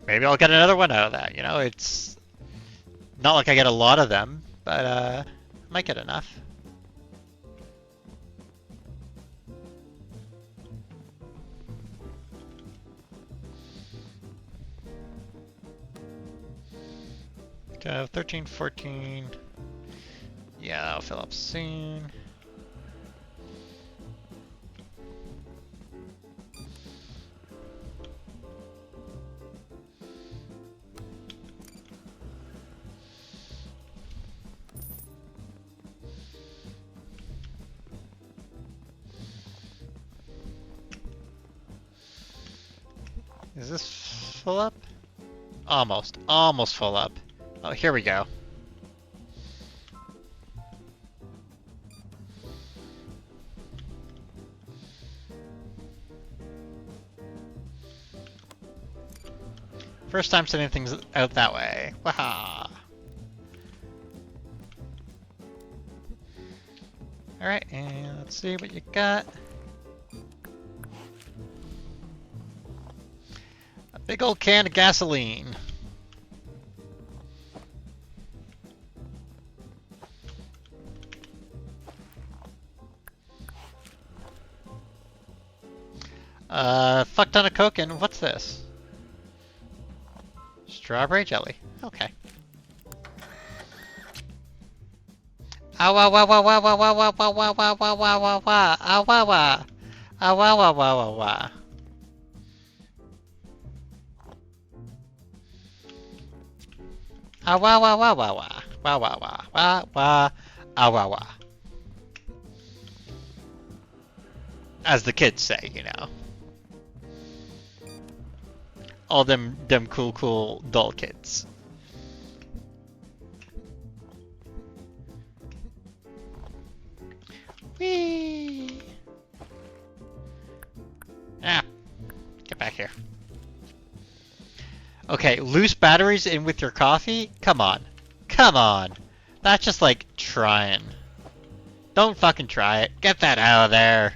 maybe I'll get another one out of that, you know? It's not like I get a lot of them, but I might get enough. So 13, 14. Yeah, that'll fill up soon. Is this full up? Almost. Almost full up. Oh, here we go. First time sending things out that way. Waha! Alright, and let's see what you got. A big old can of gasoline. Fuck ton of Coke and what's this? Strawberry jelly. Okay. Ah wah wah wah wah wah wah wah wah wah wah wah wah wah wah. Ah wah wah. Ah wah wah wah wah wah. Ah wah wah wah wah wah. Wah wah wah wah wah. Ah wah wah. As the kids say, you know. All them cool dull kids. Whee! Ah, get back here. Okay, loose batteries in with your coffee? Come on. Come on. That's just like trying. Don't fucking try it. Get that out of there.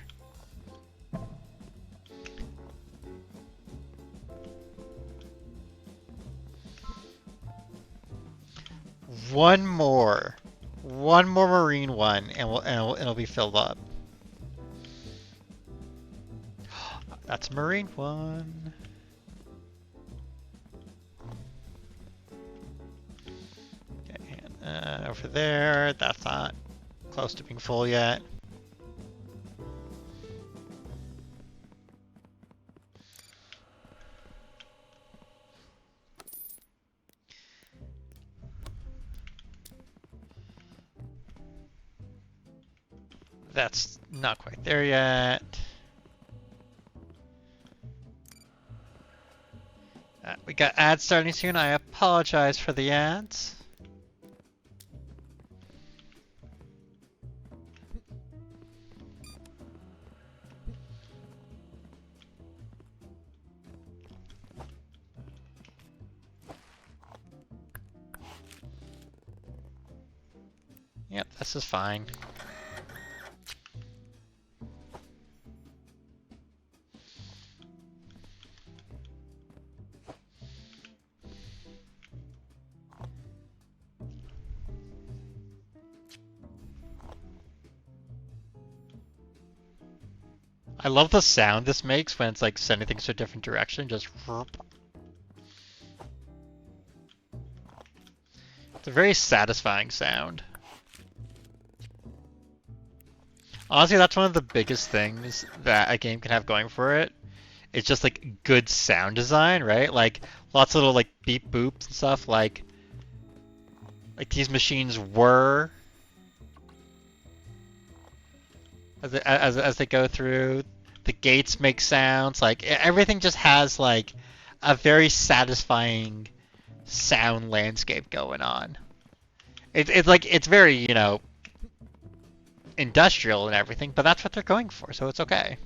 One more. One more marine one and it'll be filled up. That's a marine one. Okay, and, over there, that's not close to being full yet. That's not quite there yet. We got ads starting soon. I apologize for the ads. Yep, this is fine. I love the sound this makes when it's like sending things to a different direction. Just. It's a very satisfying sound. Honestly, that's one of the biggest things that a game can have going for it. It's just like good sound design, right? Like lots of little like beep boops and stuff. Like these machines whir as they go through. The gates make sounds. Like everything just has like a very satisfying sound landscape going on. It's like it's very industrial and everything, but that's what they're going for, so it's okay.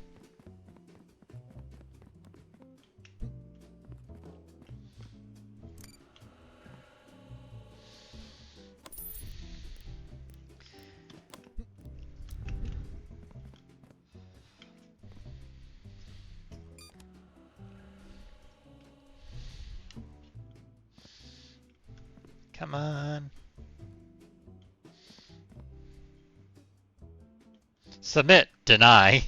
Come on. Submit. Deny.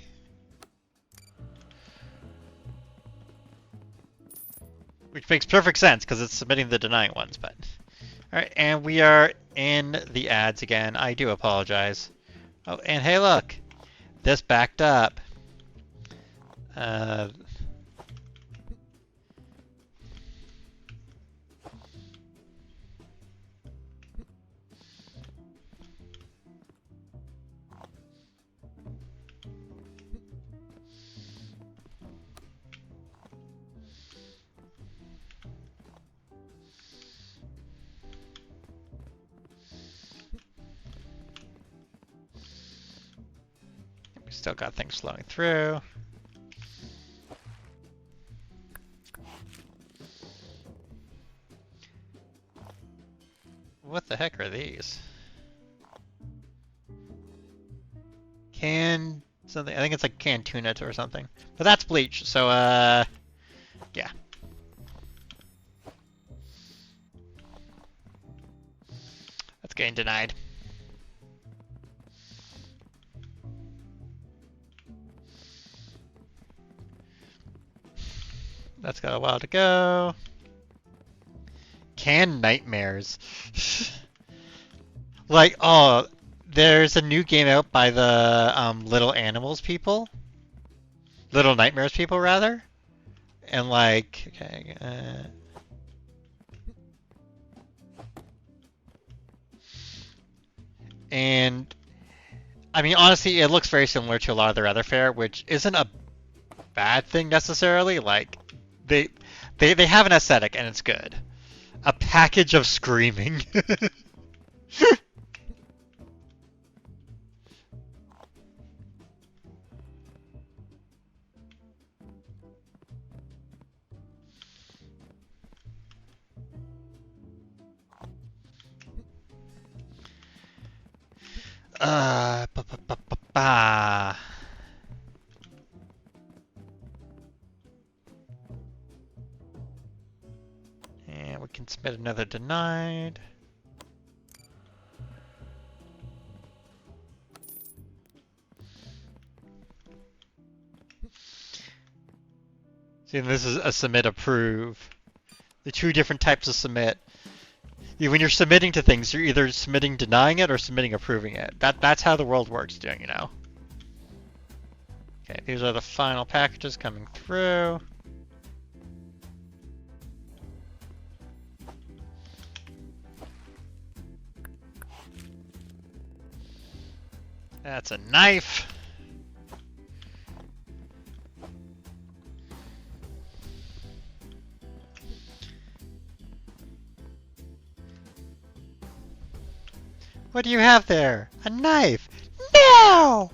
Which makes perfect sense because it's submitting the denying ones, but. Alright, and we are in the ads again. I do apologize. Oh, and hey look! This backed up. Uh, we still got things flowing through. What the heck are these? Can something? I think it's like canned tuna or something. But that's bleach, so yeah. That's getting denied. It's got a while to go. Canned nightmares. Like, oh, there's a new game out by the Little Animals people. Little Nightmares people, rather. And like, okay, and I mean, honestly, it looks very similar to a lot of their other fare, which isn't a bad thing necessarily. Like, they they have an aesthetic and it's good. A package of screaming. Ba, ba, ba, ba, ba. And we can submit another denied. See, this is a submit approve. The two different types of submit. When you're submitting to things, you're either submitting denying it or submitting approving it. That's how the world works, you know. Okay, these are the final packages coming through. That's a knife. What do you have there? A knife. No!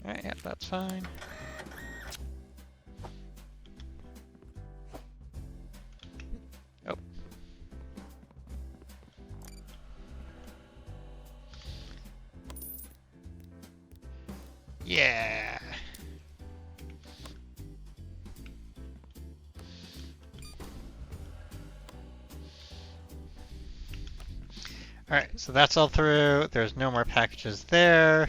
Alright, yeah, that's fine. Oh. Yeah. Alright, so that's all through. There's no more packages there.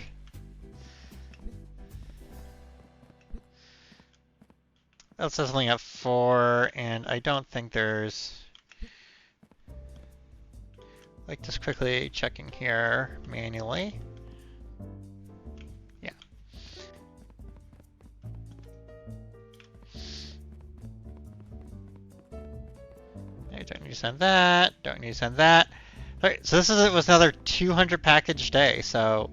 That's settling at 4, and I don't think there's... Like, just quickly checking here manually. Yeah. I don't need to send that. Don't need to send that. Alright, so this was another 200 package day, so...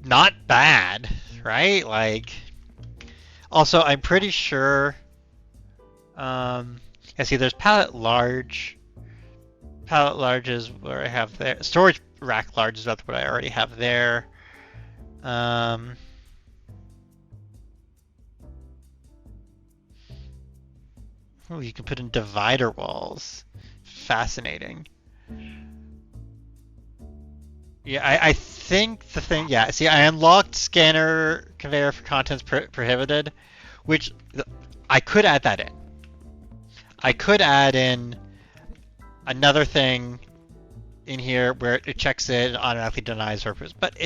Not bad, right? Like... Also, I'm pretty sure... yeah, see, there's pallet large. Pallet large is what I have there. Storage rack large is what I already have there. Oh, you can put in divider walls. Fascinating. Yeah, I think the thing... Yeah, see, I unlocked scanner conveyor for contents prohibited, which I could add that in. I could add in another thing in here where it checks it and automatically denies purpose, but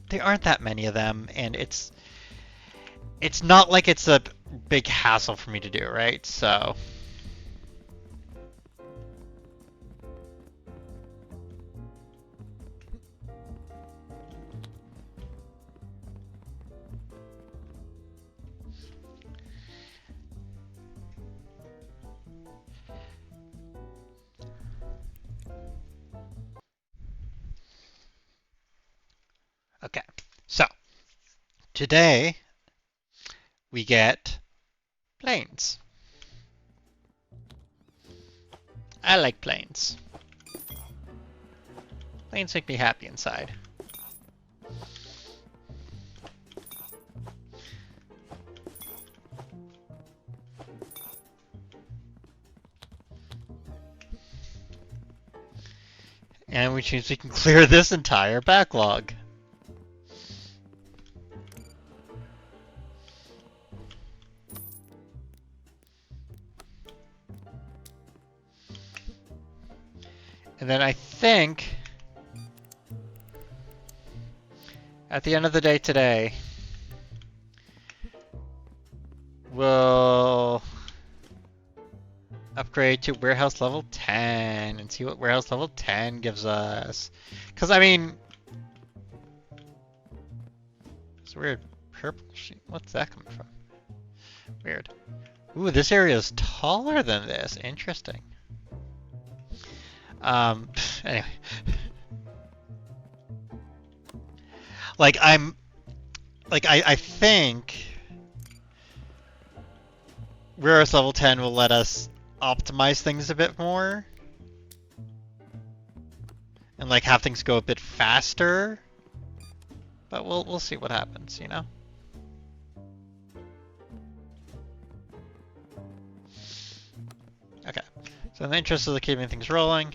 there aren't that many of them, and it's not like it's a big hassle for me to do, right? So okay. So today we get planes. I like planes. Planes make me happy inside. And which means we can clear this entire backlog. And then I think at the end of the day today, we'll upgrade to warehouse level 10 and see what warehouse level 10 gives us. Because, I mean, it's weird. Purple sheet. What's that coming from? Weird. Ooh, this area is taller than this. Interesting. Anyway. Like, I think warehouse level 10 will let us optimize things a bit more. And, like, have things go a bit faster. But we'll see what happens, you know? Okay. So in the interest of keeping things rolling,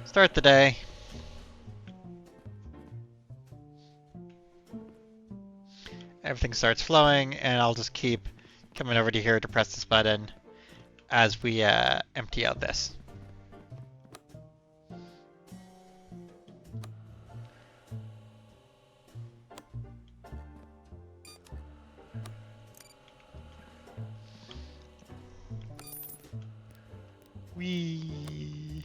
start the day. Everything starts flowing, and I'll just keep coming over to here to press this button as we empty out this. Whee!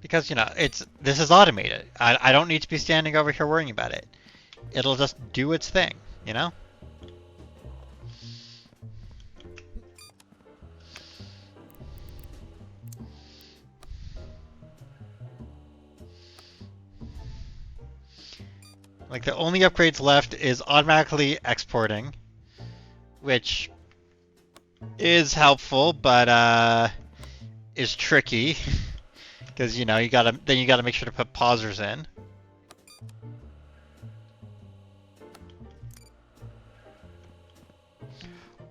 Because, you know, this is automated. I don't need to be standing over here worrying about it. It'll just do its thing, you know? Like, the only upgrades left is automatically exporting, which is helpful, but is tricky. Because, you know, you gotta make sure to put pausers in.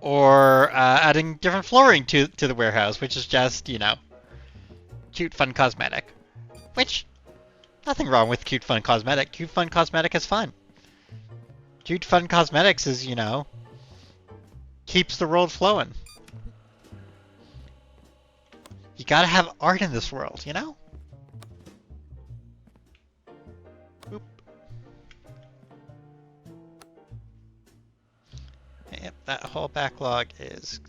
Or adding different flooring to the warehouse, which is just, you know, cute, fun cosmetic. Which, nothing wrong with cute, fun cosmetic. Cute, fun cosmetic is fun. Cute, fun cosmetics is, you know, keeps the world flowing. You gotta have art in this world, you know? Oop. Yep, that whole backlog is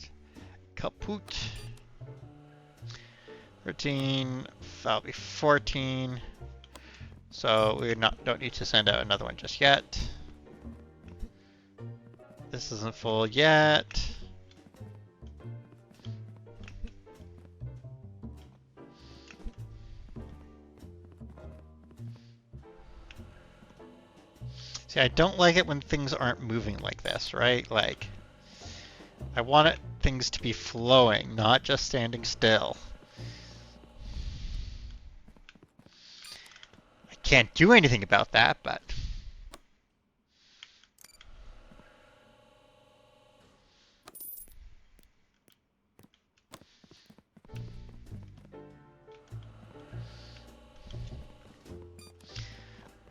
kaput. 13, that'll be 14. So we don't need to send out another one just yet. This isn't full yet. See, I don't like it when things aren't moving like this, right? Like, I want things to be flowing, not just standing still. I can't do anything about that, but...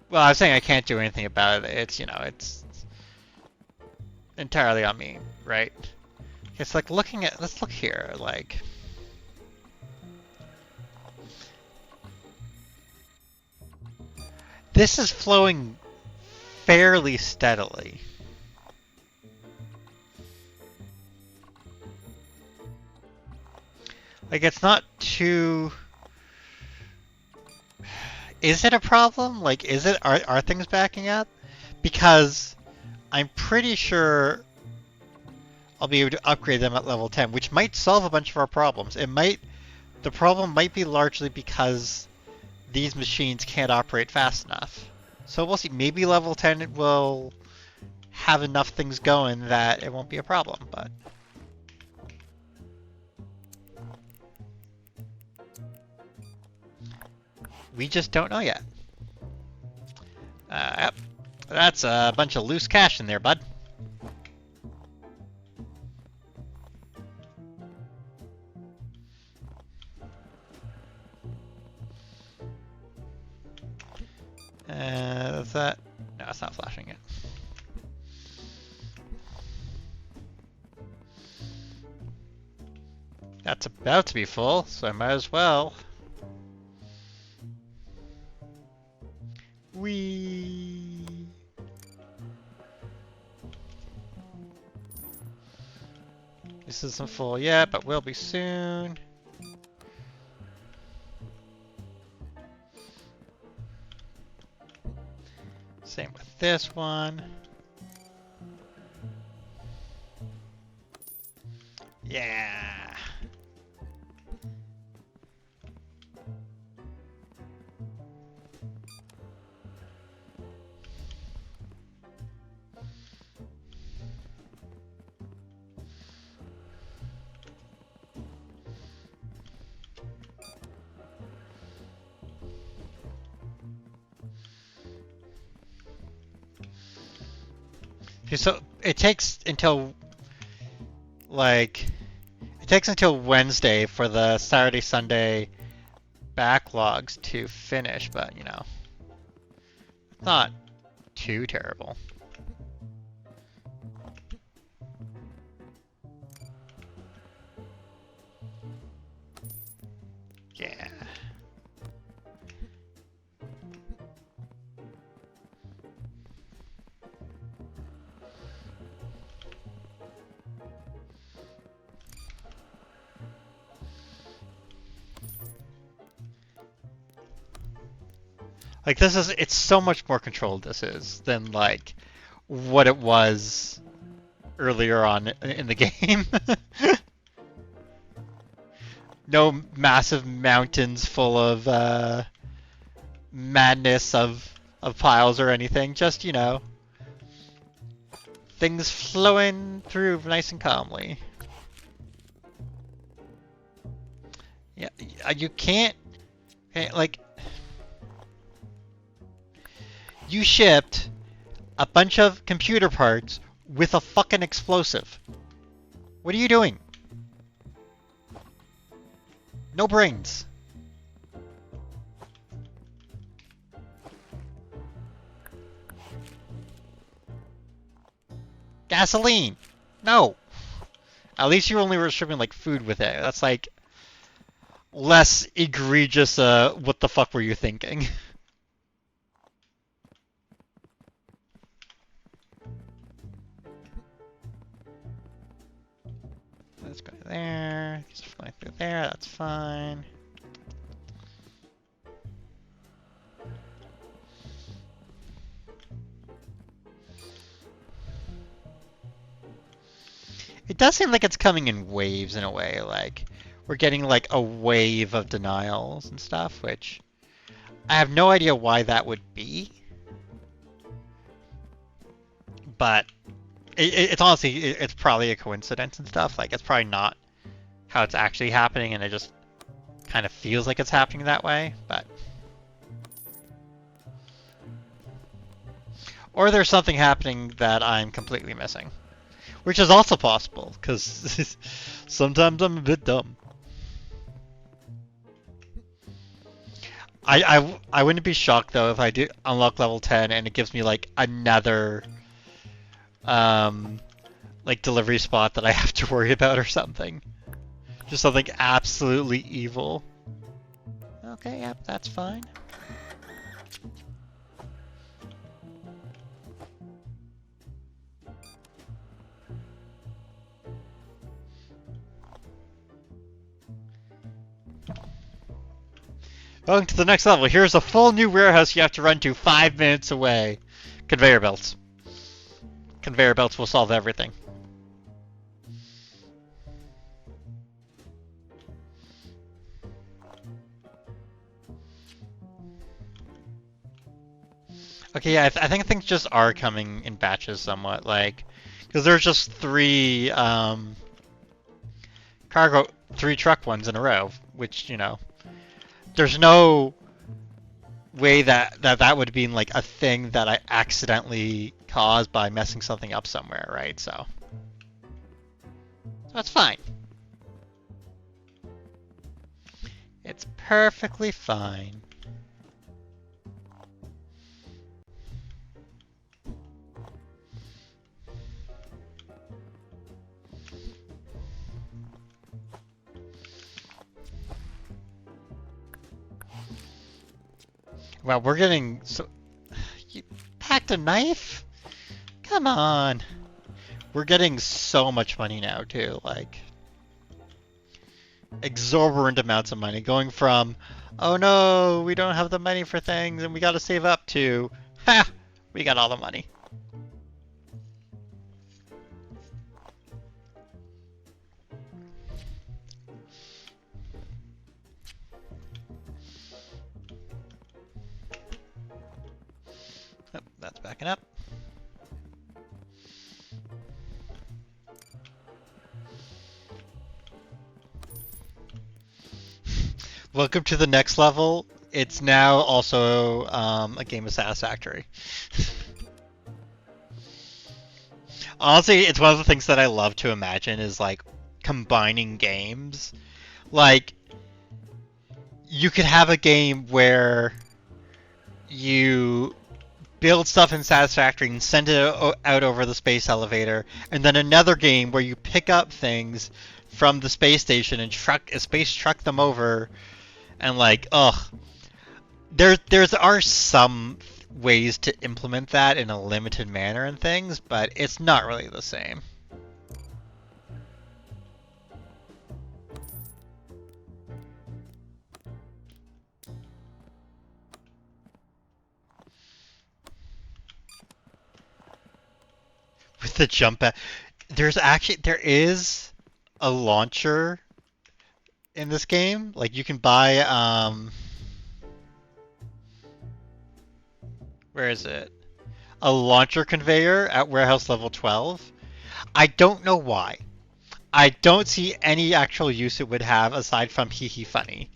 Well, I was saying I can't do anything about it. It's, you know, it's entirely on me, right? It's like looking at, let's look here, like... This is flowing fairly steadily. Like, it's not too... Is it a problem? Like, are things backing up? Because I'm pretty sure I'll be able to upgrade them at level 10, which might solve a bunch of our problems. The problem might be largely because these machines can't operate fast enough. So we'll see. Maybe level 10 will have enough things going that it won't be a problem, but... We just don't know yet. Yep. That's a bunch of loose cash in there, bud. Is that... No, it's not flashing it. about to be full, so I might as well. Whee! This isn't full yet, but will be soon. Same with this one. Yeah! So it takes until Wednesday for the Saturday Sunday backlogs to finish, but you know, it's not too terrible. Yeah. Like it's so much more controlled this is than like what it was earlier on in the game. No massive mountains full of madness of piles or anything. Just, you know, things flowing through nice and calmly. Yeah, you can't like you shipped a bunch of computer parts with a fucking explosive. What are you doing? No brains. Gasoline. No. At least you only were shipping like food with it. That's like less egregious. What the fuck were you thinking? Let's go there. Just going through there. That's fine. It does seem like it's coming in waves in a way. Like we're getting like a wave of denials and stuff, which I have no idea why that would be. But it's honestly, it's probably a coincidence and stuff. Like it's probably not how it's actually happening, and it just kind of feels like it's happening that way. But or there's something happening that I'm completely missing, which is also possible because sometimes I'm a bit dumb. I wouldn't be shocked though if I do unlock level 10 and it gives me like another um like delivery spot that I have to worry about or something. Just something absolutely evil. Okay, yep, that's fine. Going to the next level. Here's a full new warehouse you have to run to 5 minutes away. Conveyor belts. Conveyor belts will solve everything. Okay, yeah, I think things just are coming in batches somewhat, like, because there's just three three truck ones in a row, which, you know, there's no way that would be like a thing that I accidentally caused by messing something up somewhere, right? So that's fine. It's perfectly fine. Wow, we're getting so. You packed a knife? Come on. We're getting so much money now, too. Like, exorbitant amounts of money. Going from, oh no, we don't have the money for things and we gotta save up to, ha! We got all the money. Oh, that's backing up. Welcome to the next level. It's now also a game of Satisfactory. Honestly, it's one of the things that I love to imagine is like combining games. Like, you could have a game where you build stuff in Satisfactory and send it out over the space elevator, and then another game where you pick up things from the space station and space truck them over, and like, ugh, there's are some ways to implement that in a limited manner and things, but it's not really the same. With the jump back, there is a launcher in this game. Like you can buy where is it? A launcher conveyor at warehouse level 12. I don't know why. I don't see any actual use it would have aside from hee hee funny,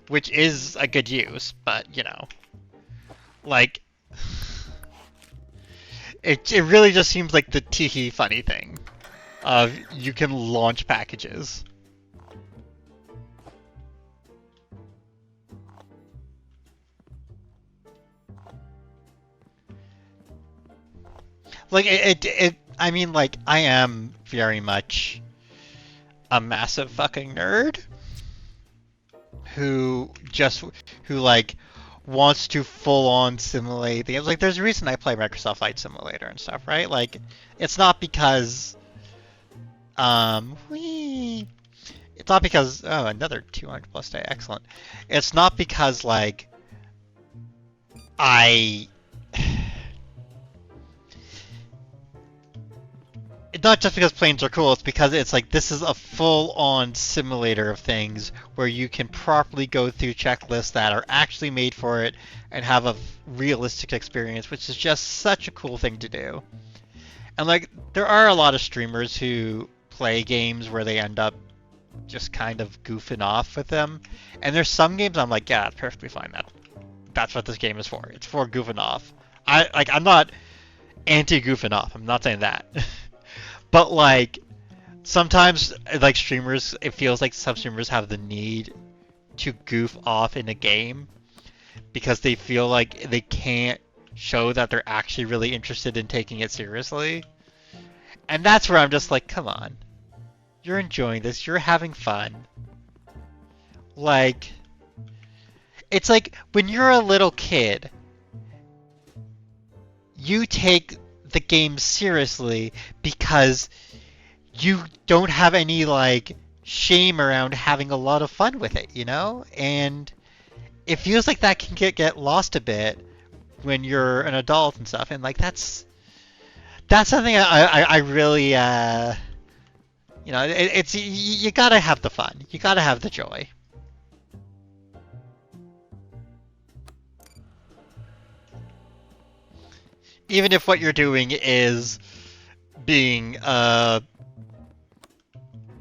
which is a good use, but you know, like it really just seems like the tee hee funny thing of you can launch packages. Like I mean, like I am very much a massive fucking nerd who just who like wants to full on simulate things. Like there's a reason I play Microsoft Flight Simulator and stuff, right? Like it's not because whee, it's not because oh another 200 plus day, excellent. It's not because like I it's not just because planes are cool, it's because it's like this is a full-on simulator of things where you can properly go through checklists that are actually made for it and have a realistic experience, which is just such a cool thing to do. And like there are a lot of streamers who play games where they end up just kind of goofing off with them. And there's some games I'm like, yeah, that's perfectly fine. That's what this game is for. It's for goofing off. I'm not anti goofing off. I'm not saying that. But like sometimes like streamers it feels like some streamers have the need to goof off in a game because they feel like they can't show that they're actually really interested in taking it seriously. And that's where I'm just like, come on. You're enjoying this. You're having fun. Like it's like when you're a little kid, you take the game seriously because you don't have any like shame around having a lot of fun with it, you know? And it feels like that can get lost a bit when you're an adult and stuff. And like that's something I really you know it's you gotta have the fun, you gotta have the joy. Even if what you're doing is being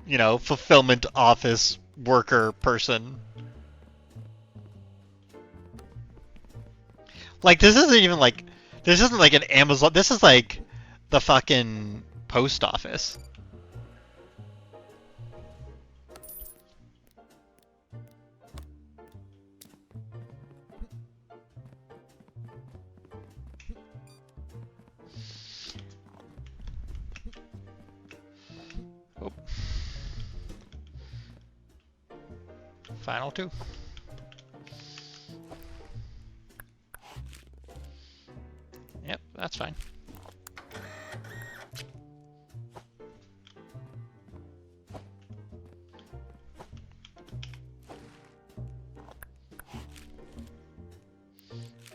you know, fulfillment office worker person. Like this isn't like an Amazon. This is like the fucking post office. Oh. Final two. That's fine.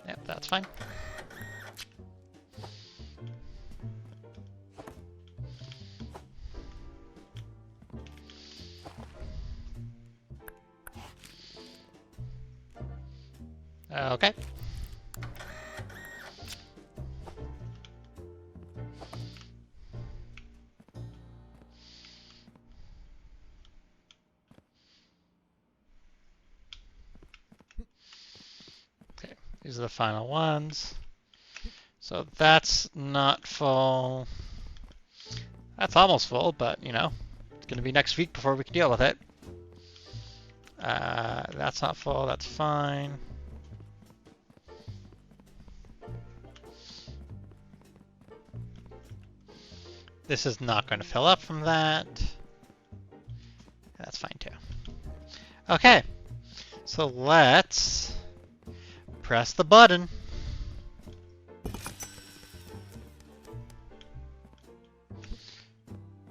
Yep, that's fine. Okay. Okay, these are the final ones. So that's not full. That's almost full, but you know, it's gonna be next week before we can deal with it. That's not full, that's fine. This is not going to fill up from that. That's fine too. Okay, so let's press the button.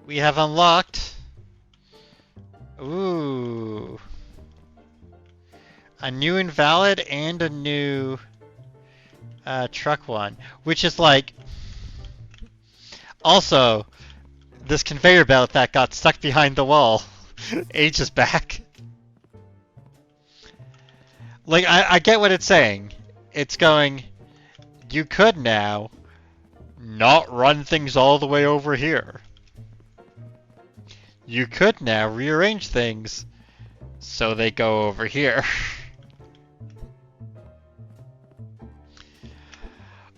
We have unlocked, ooh, a new invalid and a new truck one, which is like, also, this conveyor belt that got stuck behind the wall ages back. Like, I get what it's saying. It's going, you could now not run things all the way over here. You could now rearrange things so they go over here.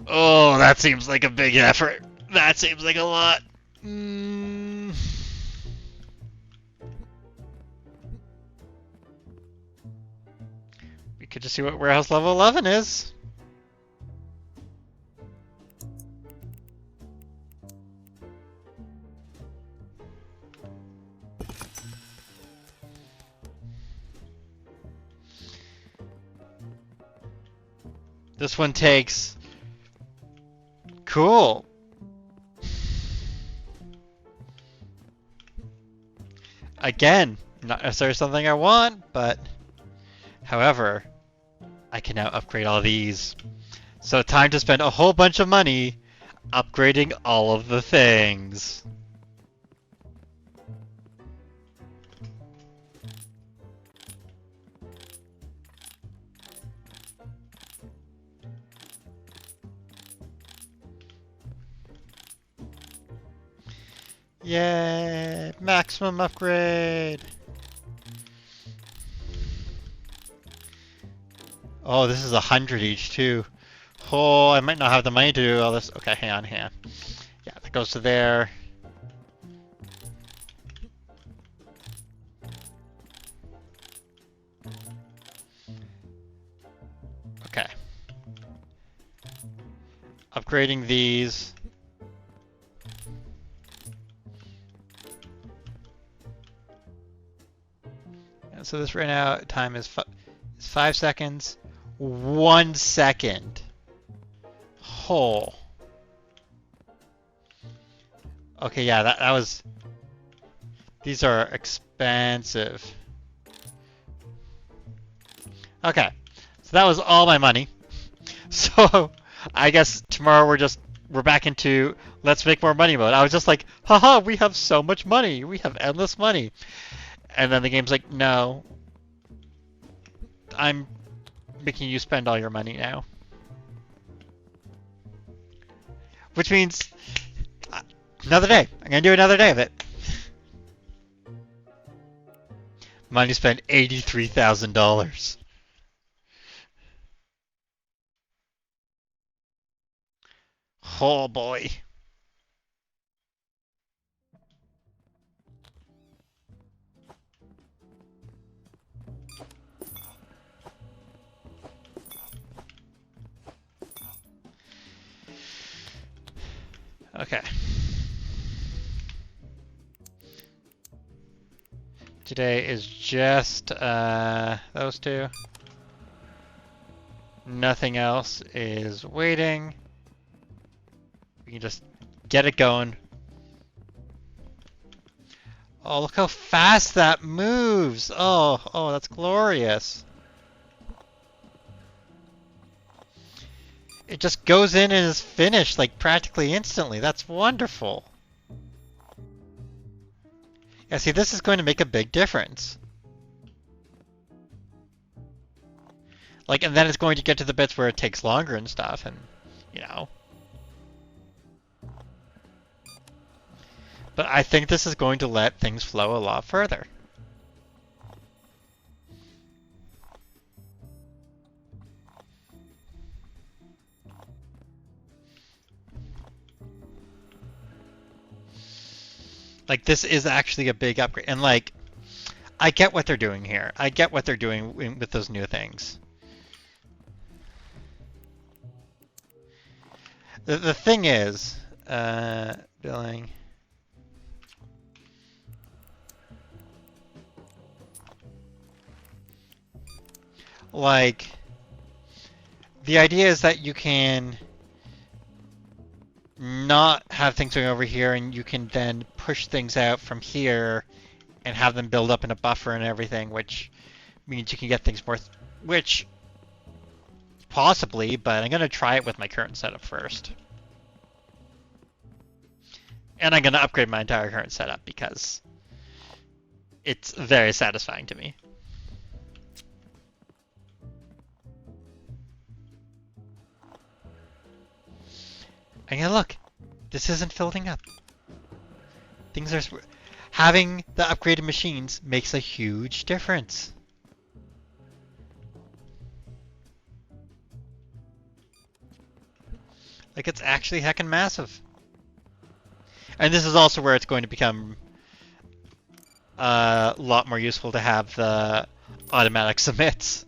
Oh, that seems like a big effort. That seems like a lot. We could just see what warehouse level 11 is. This one takes... Cool. Again, not necessarily something I want, but... However, I can now upgrade all these. So time to spend a whole bunch of money upgrading all of the things. Yay! Maximum upgrade! Oh, this is 100 each too. Oh, I might not have the money to do all this. Okay, hang on. Yeah, that goes to there. Okay. Upgrading these. And so this right now time is 5 seconds. 1 second. Oh. Okay, yeah, that was... These are expensive. Okay, so that was all my money. So, I guess tomorrow we're back into let's make more money mode. I was just like, haha, we have so much money. We have endless money. And then the game's like, no. I'm making you spend all your money now. Which means another day. I'm going to do another day of it. Money spent $83,000. Oh boy. Okay. Today is just those two. Nothing else is waiting. We can just get it going. Oh, look how fast that moves! Oh, that's glorious. It just goes in and is finished like practically instantly. That's wonderful. Yeah, see, this is going to make a big difference. Like, and then it's going to get to the bits where it takes longer and stuff, and, you know. But I think this is going to let things flow a lot further. Like, this is actually a big upgrade. And, like, I get what they're doing here. I get what they're doing with those new things. The thing is, billing. Like, the idea is that you can not have things going over here, and you can then push things out from here and have them build up in a buffer and everything, which means you can get things more, which possibly, but I'm going to try it with my current setup first. And I'm going to upgrade my entire current setup because it's very satisfying to me. And yeah, look, this isn't filling up. Things are... Having the upgraded machines makes a huge difference. Like, it's actually heckin' massive. And this is also where it's going to become a lot more useful to have the automatic submits.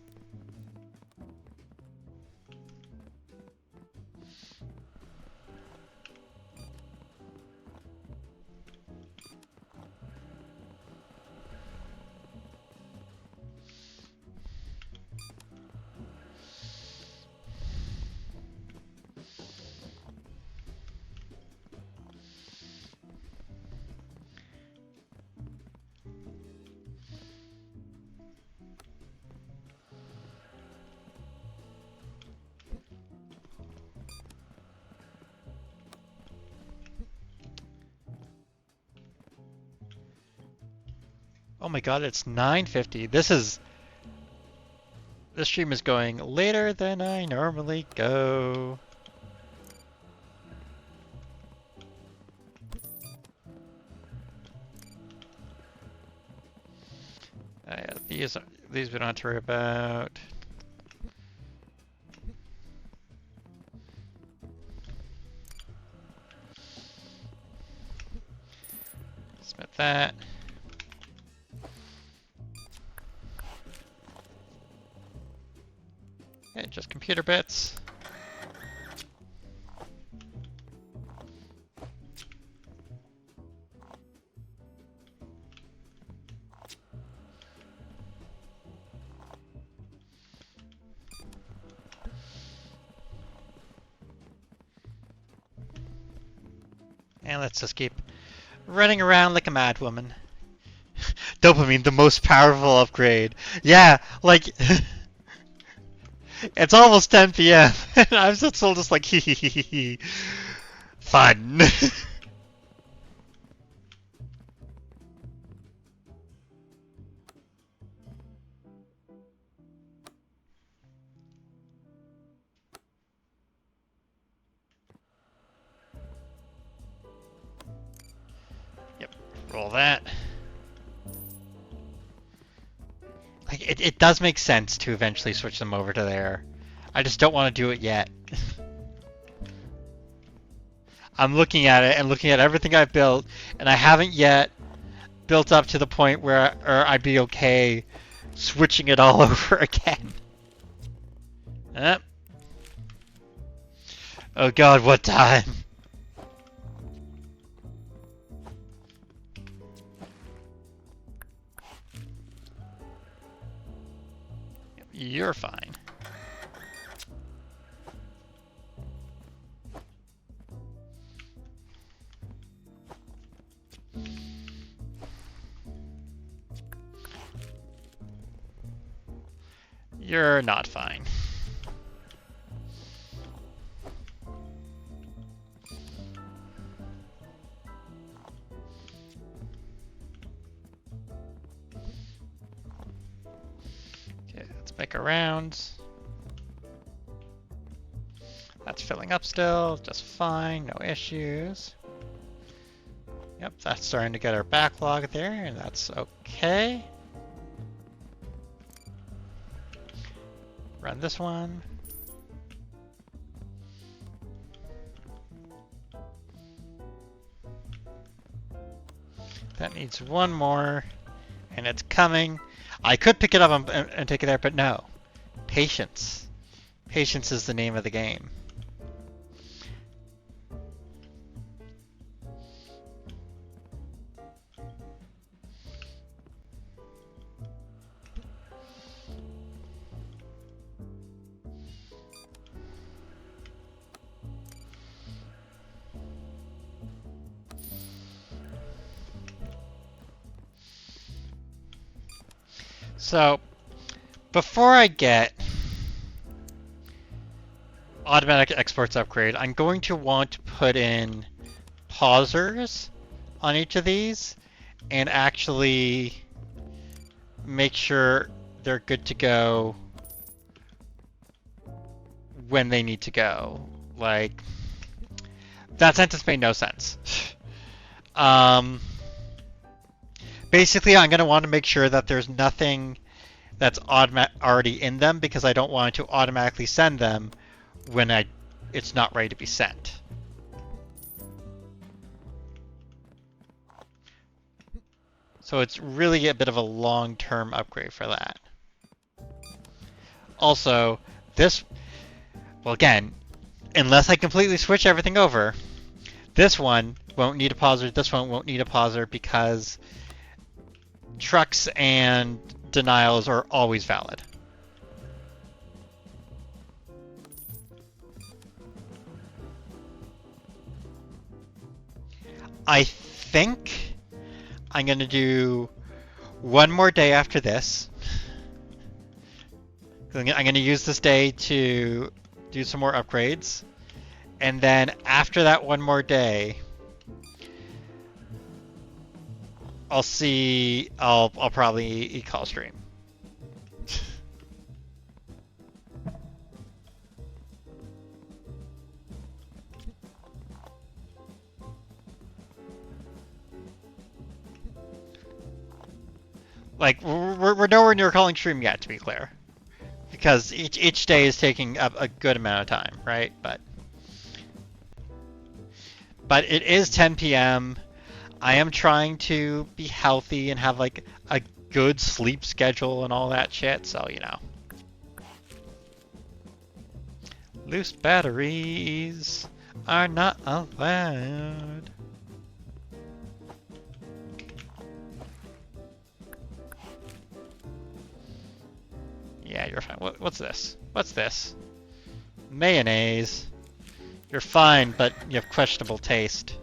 Oh my god, it's 9:50. This stream is going later than I normally go. These we don't have to worry about. Submit that. Okay, just computer bits. And let's just keep running around like a mad woman. Dopamine, the most powerful upgrade. Yeah, like... It's almost 10 p.m. and I'm still just like, hee hee hee hee. Fun. Yep, roll that. Like, it does make sense to eventually switch them over to there. I just don't want to do it yet. I'm looking at it and looking at everything I've built, and I haven't yet built up to the point where I'd be okay switching it all over again. Oh god, what time? You're fine. You're not fine. Okay, let's make a round. That's filling up still, just fine, no issues. Yep, that's starting to get our backlog there, and that's okay. Run this one. That needs one more, and it's coming. I could pick it up and take it there, but no. Patience. Patience is the name of the game. So, before I get automatic exports upgrade, I'm going to want to put in pausers on each of these and actually make sure they're good to go when they need to go. Like, that sentence made no sense. Basically, I'm going to want to make sure that there's nothing that's already in them because I don't want to automatically send them when it's not ready to be sent. So it's really a bit of a long-term upgrade for that. Also, well again, unless I completely switch everything over, this one won't need a pauser, this one won't need a pauser because trucks and denials are always valid. I think I'm going to do one more day after this. I'm going to use this day to do some more upgrades. And then after that one more day, I'll probably e-call stream. Like, we're nowhere near calling stream yet, to be clear. Because each day is taking up a good amount of time, right? But it is 10 p.m. I am trying to be healthy and have, like, a good sleep schedule and all that shit, so, you know. Loose batteries are not allowed. Yeah, you're fine. What's this? What's this? Mayonnaise. You're fine, but you have questionable taste.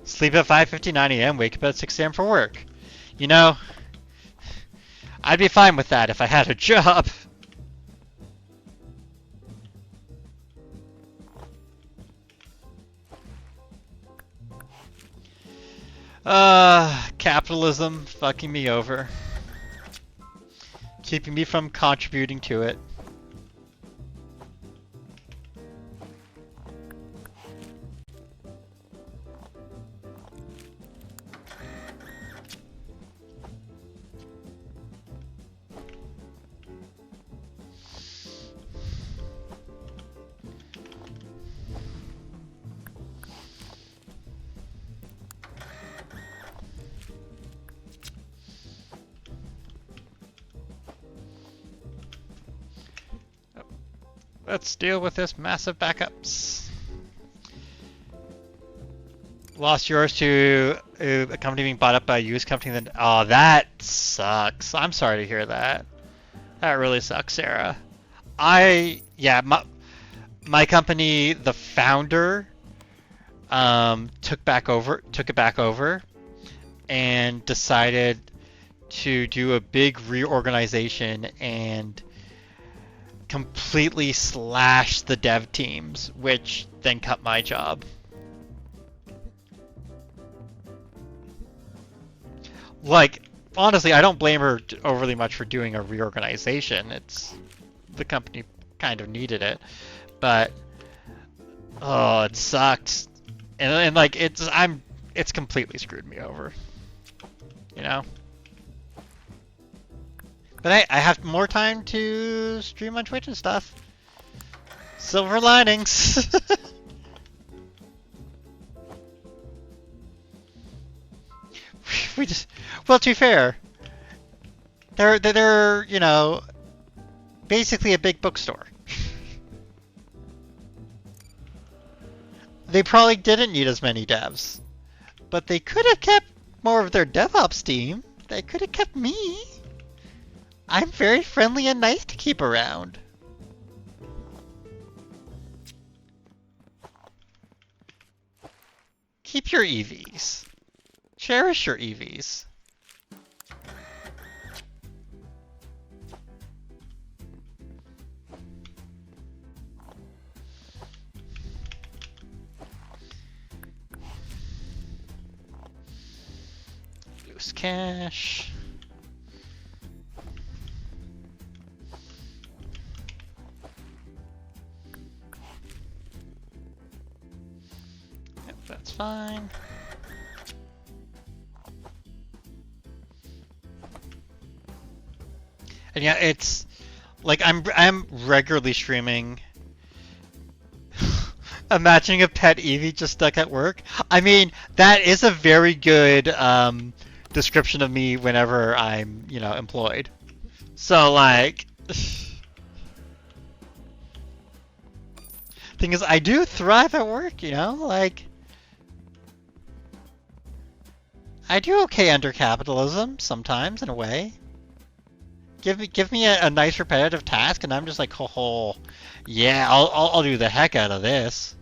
Sleep at 5:59 a.m., wake up at 6 a.m. for work. You know, I'd be fine with that if I had a job. Capitalism fucking me over. Keeping me from contributing to it. Let's deal with this massive backups. Lost yours to a company being bought up by a used company. Then, oh, that sucks. I'm sorry to hear that. That really sucks, Sarah. Yeah, my company, the founder, took it back over, and decided to do a big reorganization and completely slash the dev teams, which then cut my job. Like, honestly, I don't blame her overly much for doing a reorganization. It's the company kind of needed it, but oh, it sucked. And like it's completely screwed me over, you know. But hey, I have more time to stream on Twitch and stuff. Silver linings. We just, well, to be fair, they're you know basically a big bookstore. They probably didn't need as many devs, but they could have kept more of their DevOps team. They could have kept me. I'm very friendly and nice to keep around. Keep your EVs. Cherish your EVs. Loose cash. Yep, that's fine. And yeah, it's like I'm regularly streaming. Imagining a pet Eevee just stuck at work. I mean, that is a very good description of me whenever I'm, you know, employed. So like, thing is, I do thrive at work. You know, like I do okay under capitalism sometimes in a way. Give me a nice repetitive task, and I'm just like, oh, yeah, I'll do the heck out of this.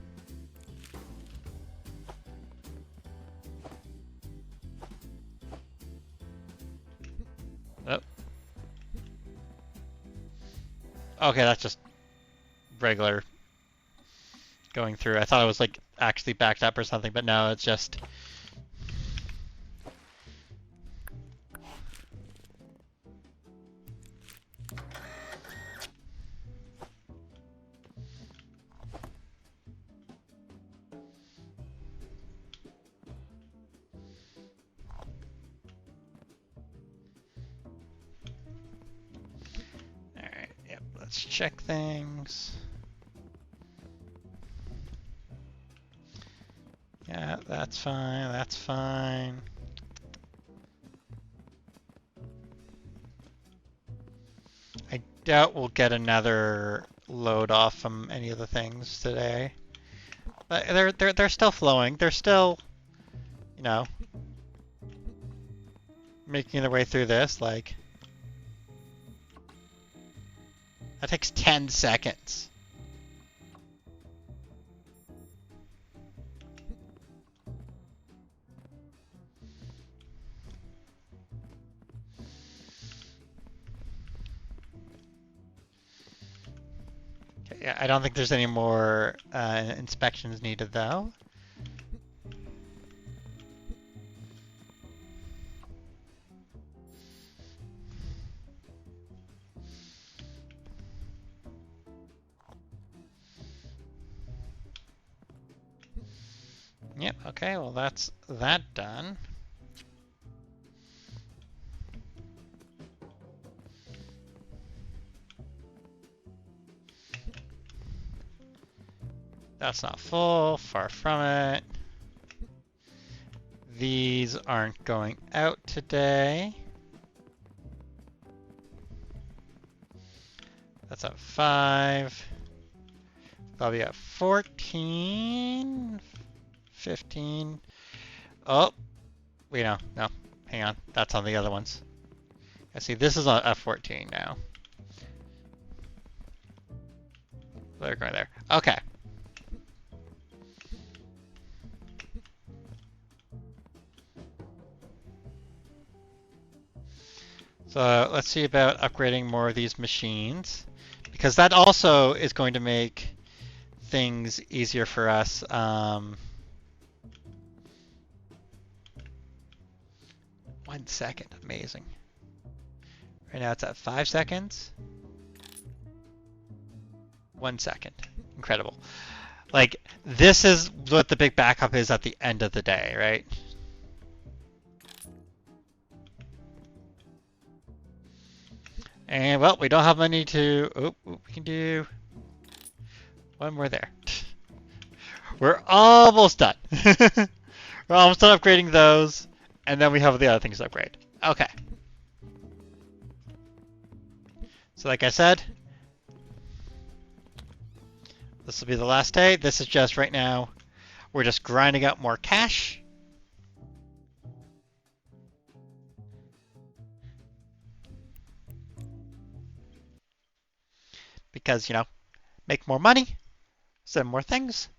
Oh. Okay, that's just regular going through. I thought it was like actually backed up or something, but no, it's just. Alright, yep, let's check things. Yeah, that's fine, that's fine. I doubt we'll get another load off from any of the things today. But they're still flowing. They're still, you know, making their way through this. Like, that takes 10 seconds. Yeah, I don't think there's any more inspections needed though. Yep, okay, well that's that done. That's not full, far from it. These aren't going out today. That's at 5. Probably at 14, 15. Oh, wait, no, hang on. That's on the other ones. I see, this is on F14 now. They're going there. Okay. So let's see about upgrading more of these machines, because that also is going to make things easier for us. 1 second, amazing. Right now it's at 5 seconds. 1 second, incredible. Like, this is what the big backup is at the end of the day, right? And, well, we don't have money to... Oh, we can do one more there. We're almost done. We're almost done upgrading those, and then we have the other things to upgrade. Okay. So like I said, this will be the last day. This is just right now, we're just grinding out more cash. Because, you know, make more money, send more things.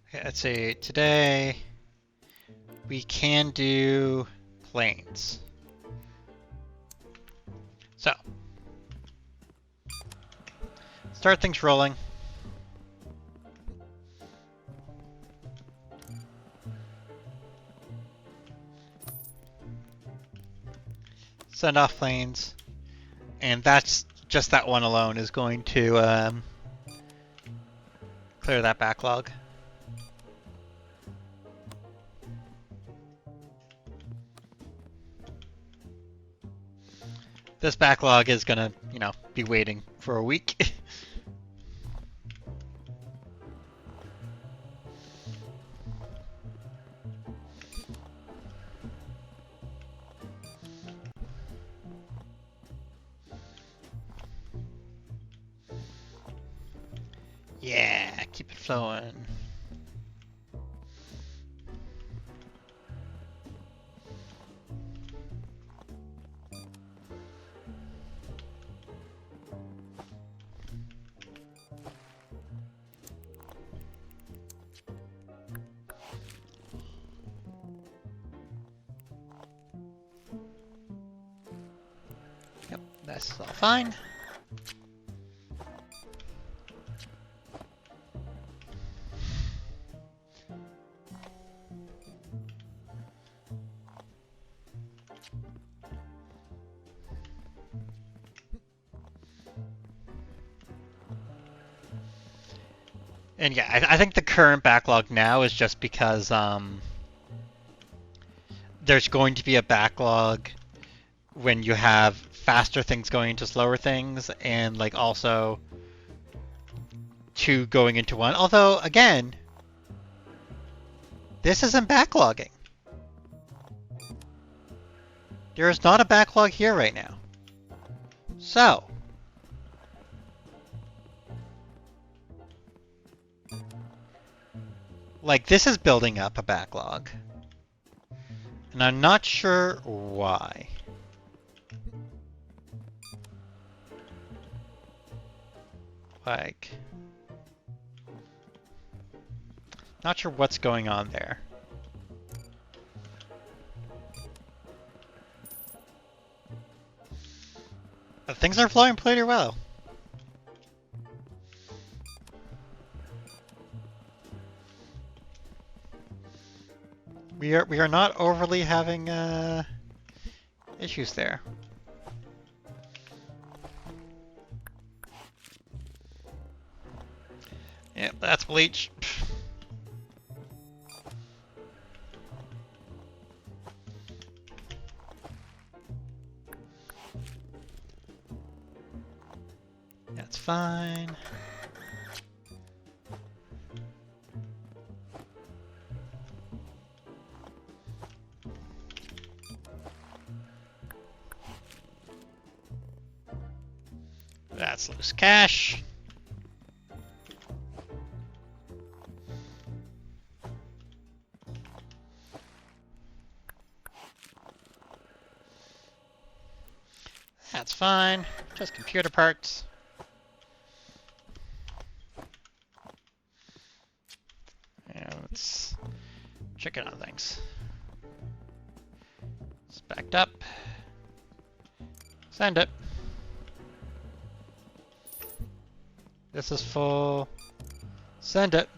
Okay, let's see, today we can do planes. So, start things rolling. Send off planes. And that's just that one alone is going to clear that backlog. This backlog is gonna, you know, be waiting for a week. Yeah, keep it flowing. Yep, that's all fine. And yeah, I think the current backlog now is just because there's going to be a backlog when you have faster things going into slower things, and like also two going into one. Although, again, this isn't backlogging. There is not a backlog here right now. So, like, this is building up a backlog. And I'm not sure why. Like, not sure what's going on there. But things are flowing pretty well. We are not overly having issues there. Yep, that's bleach. That's fine. That's loose cash. That's fine. Just computer parts. Yeah, let's check it on things. It's backed up. Send it. This is full. Send it.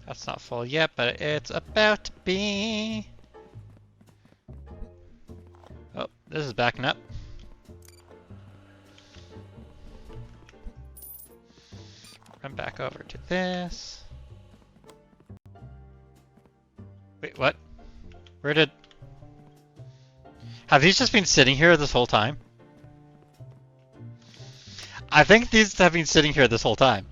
That's not full yet, but it's about to be. Oh, this is backing up. Run back over to this. Wait, what? Where did... Have these just been sitting here this whole time? I think these have been sitting here this whole time.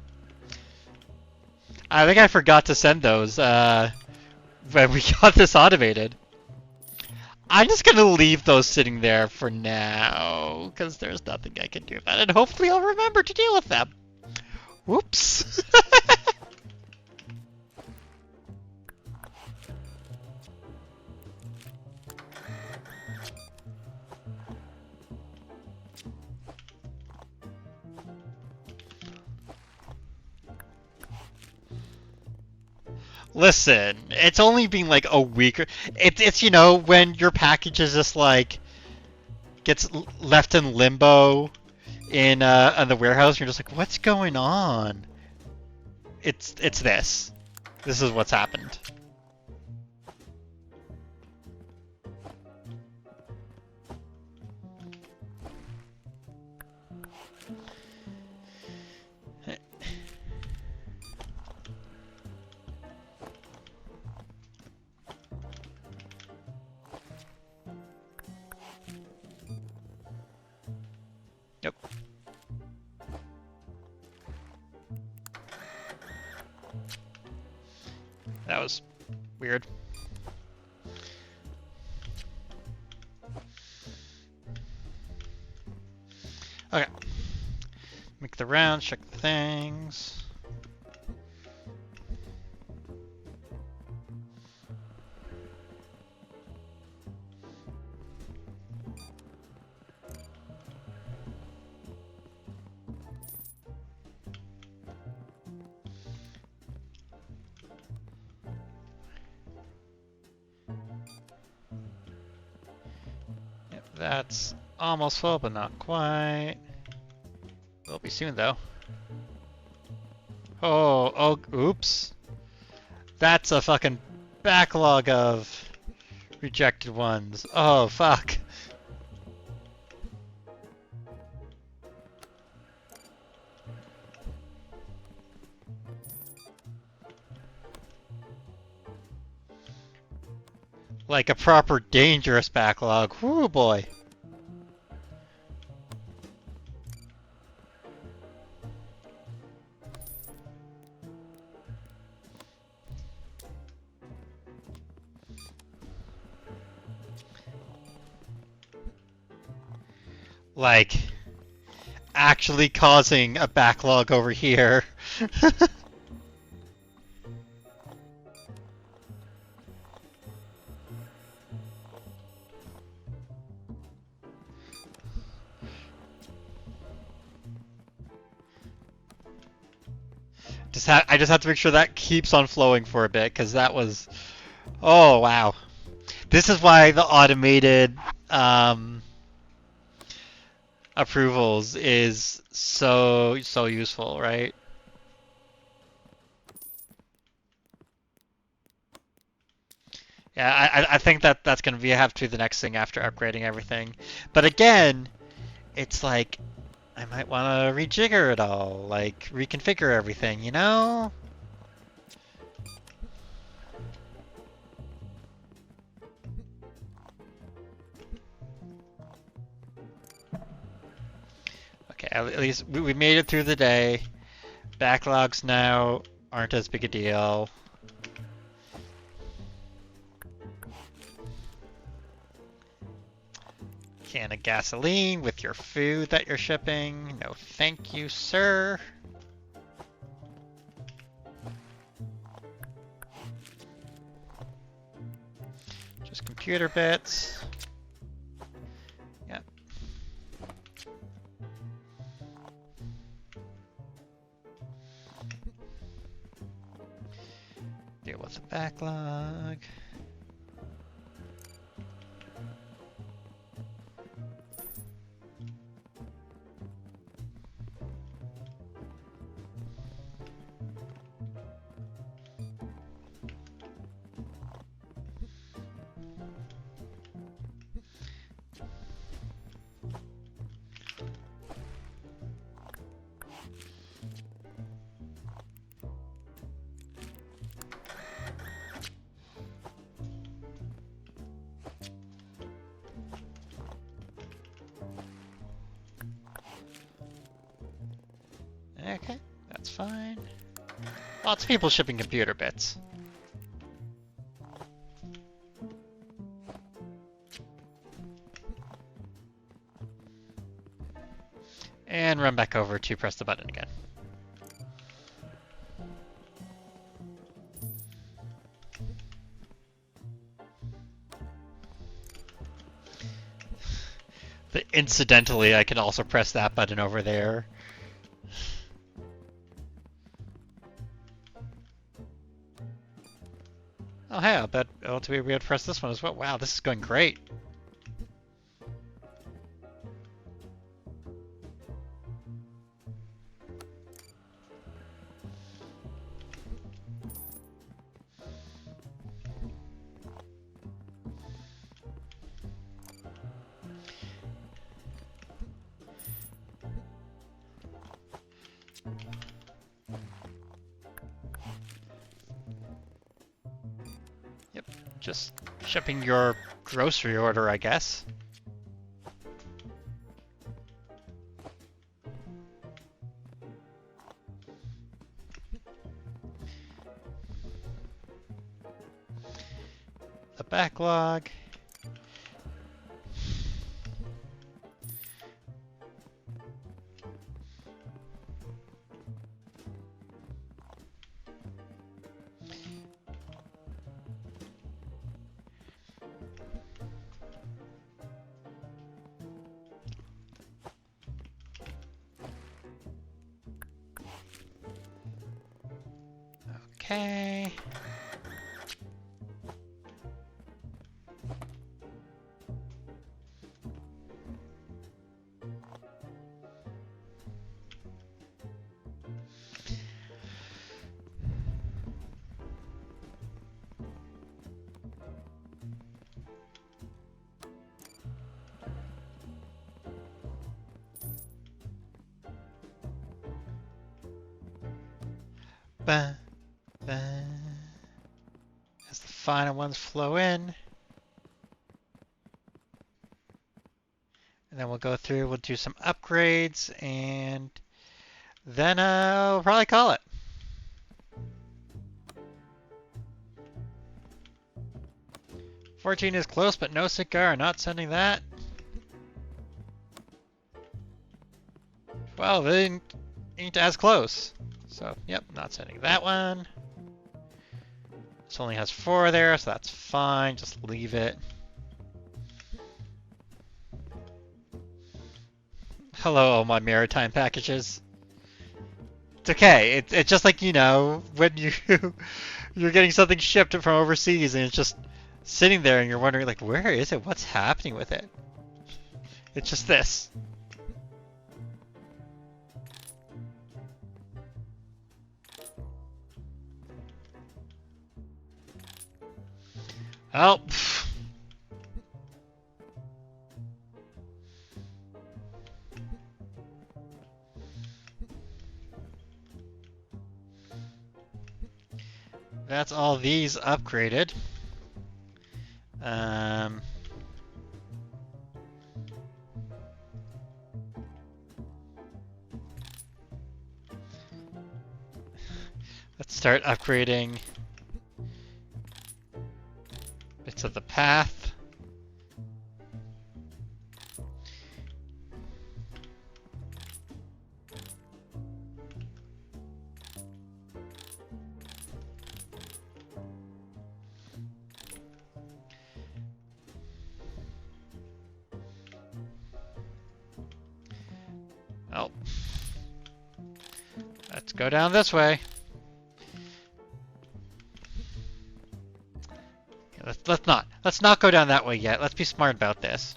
I think I forgot to send those when we got this automated. I'm just gonna leave those sitting there for now, because there's nothing I can do about it, and hopefully I'll remember to deal with them. Whoops. Listen, it's only been like a week. It's you know, when your package is just like gets left in limbo in the warehouse, you're just like, what's going on? It's this. This is what's happened. Yep. That was weird. Okay. Make the rounds, check the things. Yep, that's almost full, but not quite. Will be soon, though. Oh, oops. That's a fucking backlog of rejected ones. Oh, fuck. Like a proper dangerous backlog. Whoo, boy. Like, actually causing a backlog over here. I just have to make sure that keeps on flowing for a bit, because that was... Oh, wow. This is why the automated approvals is so useful, right? Yeah, I think that's going to have to be the next thing after upgrading everything. But again, it's like, I might want to rejigger it all, like reconfigure everything, you know? Okay, at least we made it through the day. Backlogs now aren't as big a deal. Can of gasoline with your food that you're shipping. No thank you, sir. Just computer bits. Yep. Deal with the backlog. Okay, that's fine. Lots of people shipping computer bits. And run back over to press the button again. But incidentally, I can also press that button over there. Oh hey, I bet we would press this one as well. Wow, this is going great. Yep, just shipping your grocery order, I guess. The backlog. Okay. Ba, ba. As the final ones flow in. And then we'll go through, we'll do some upgrades, and then we'll probably call it. "14 is close, but no cigar. Not sending that. Well, they ain't as close. So, yep, not sending that one. This only has 4 there, so that's fine. Just leave it. Hello, all my maritime packages. It's okay. It's just like, you know, when you're getting something shipped from overseas and it's just sitting there and you're wondering, like, where is it? What's happening with it? It's just this. Oh. That's all these upgraded. Let's start upgrading bits of the path. Let's go down this way. Let's not go down that way yet. Let's be smart about this.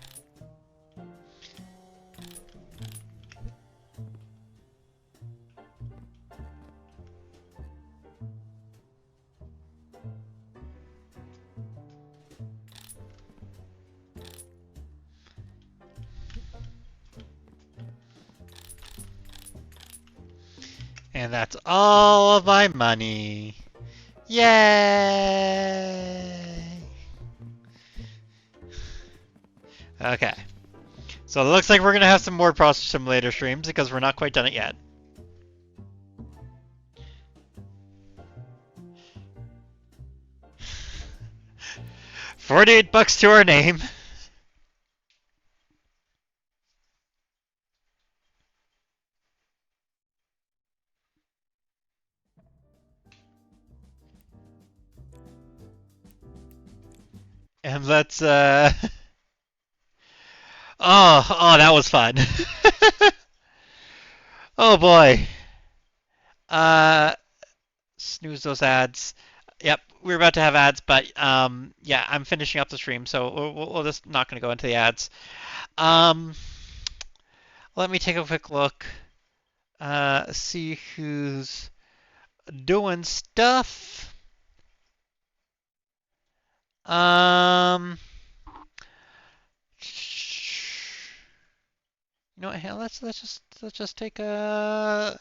And that's all of my money. Yay! Okay. So it looks like we're going to have some more Process Simulator streams because we're not quite done it yet. 48 bucks to our name. And let's oh, that was fun. Oh boy. Uh snooze those ads. Yep, we're about to have ads, but yeah, I'm finishing up the stream, so we're just not going to go into the ads. Um Let me take a quick look. See who's doing stuff. Um You know what? Hey, let's just take a.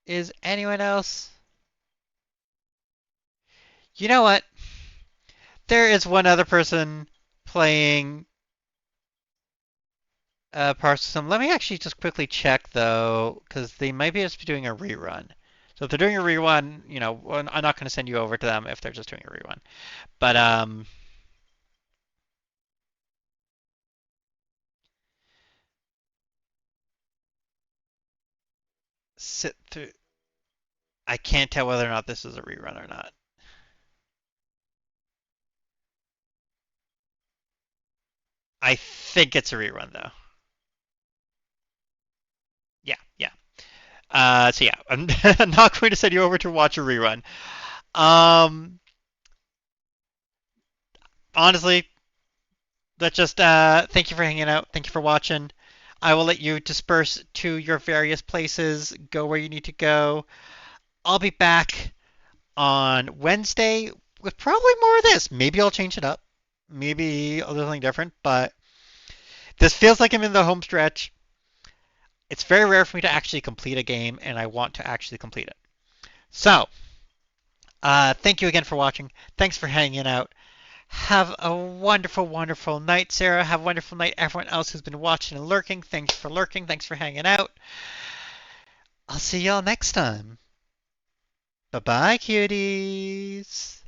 Is anyone else? You know what? There is one other person playing Parcel Sim. Let me actually just quickly check though, because they might be just doing a rerun. So if they're doing a rerun, I'm not going to send you over to them if they're just doing a rerun. But sit through. I can't tell whether or not this is a rerun or not. I think it's a rerun though. Yeah, yeah. So yeah, I'm not going to send you over to watch a rerun. Um, Honestly, let's just thank you for hanging out. Thank you for watching. I will let you disperse to your various places. Go where you need to go. I'll be back on Wednesday with probably more of this. Maybe I'll change it up. Maybe I'll do something different. But this feels like I'm in the home stretch. It's very rare for me to actually complete a game, and I want to actually complete it. So, thank you again for watching. Thanks for hanging out. Have a wonderful, wonderful night, Sarah. Have a wonderful night, everyone else who's been watching and lurking. Thanks for lurking. Thanks for hanging out. I'll see y'all next time. Bye bye, cuties.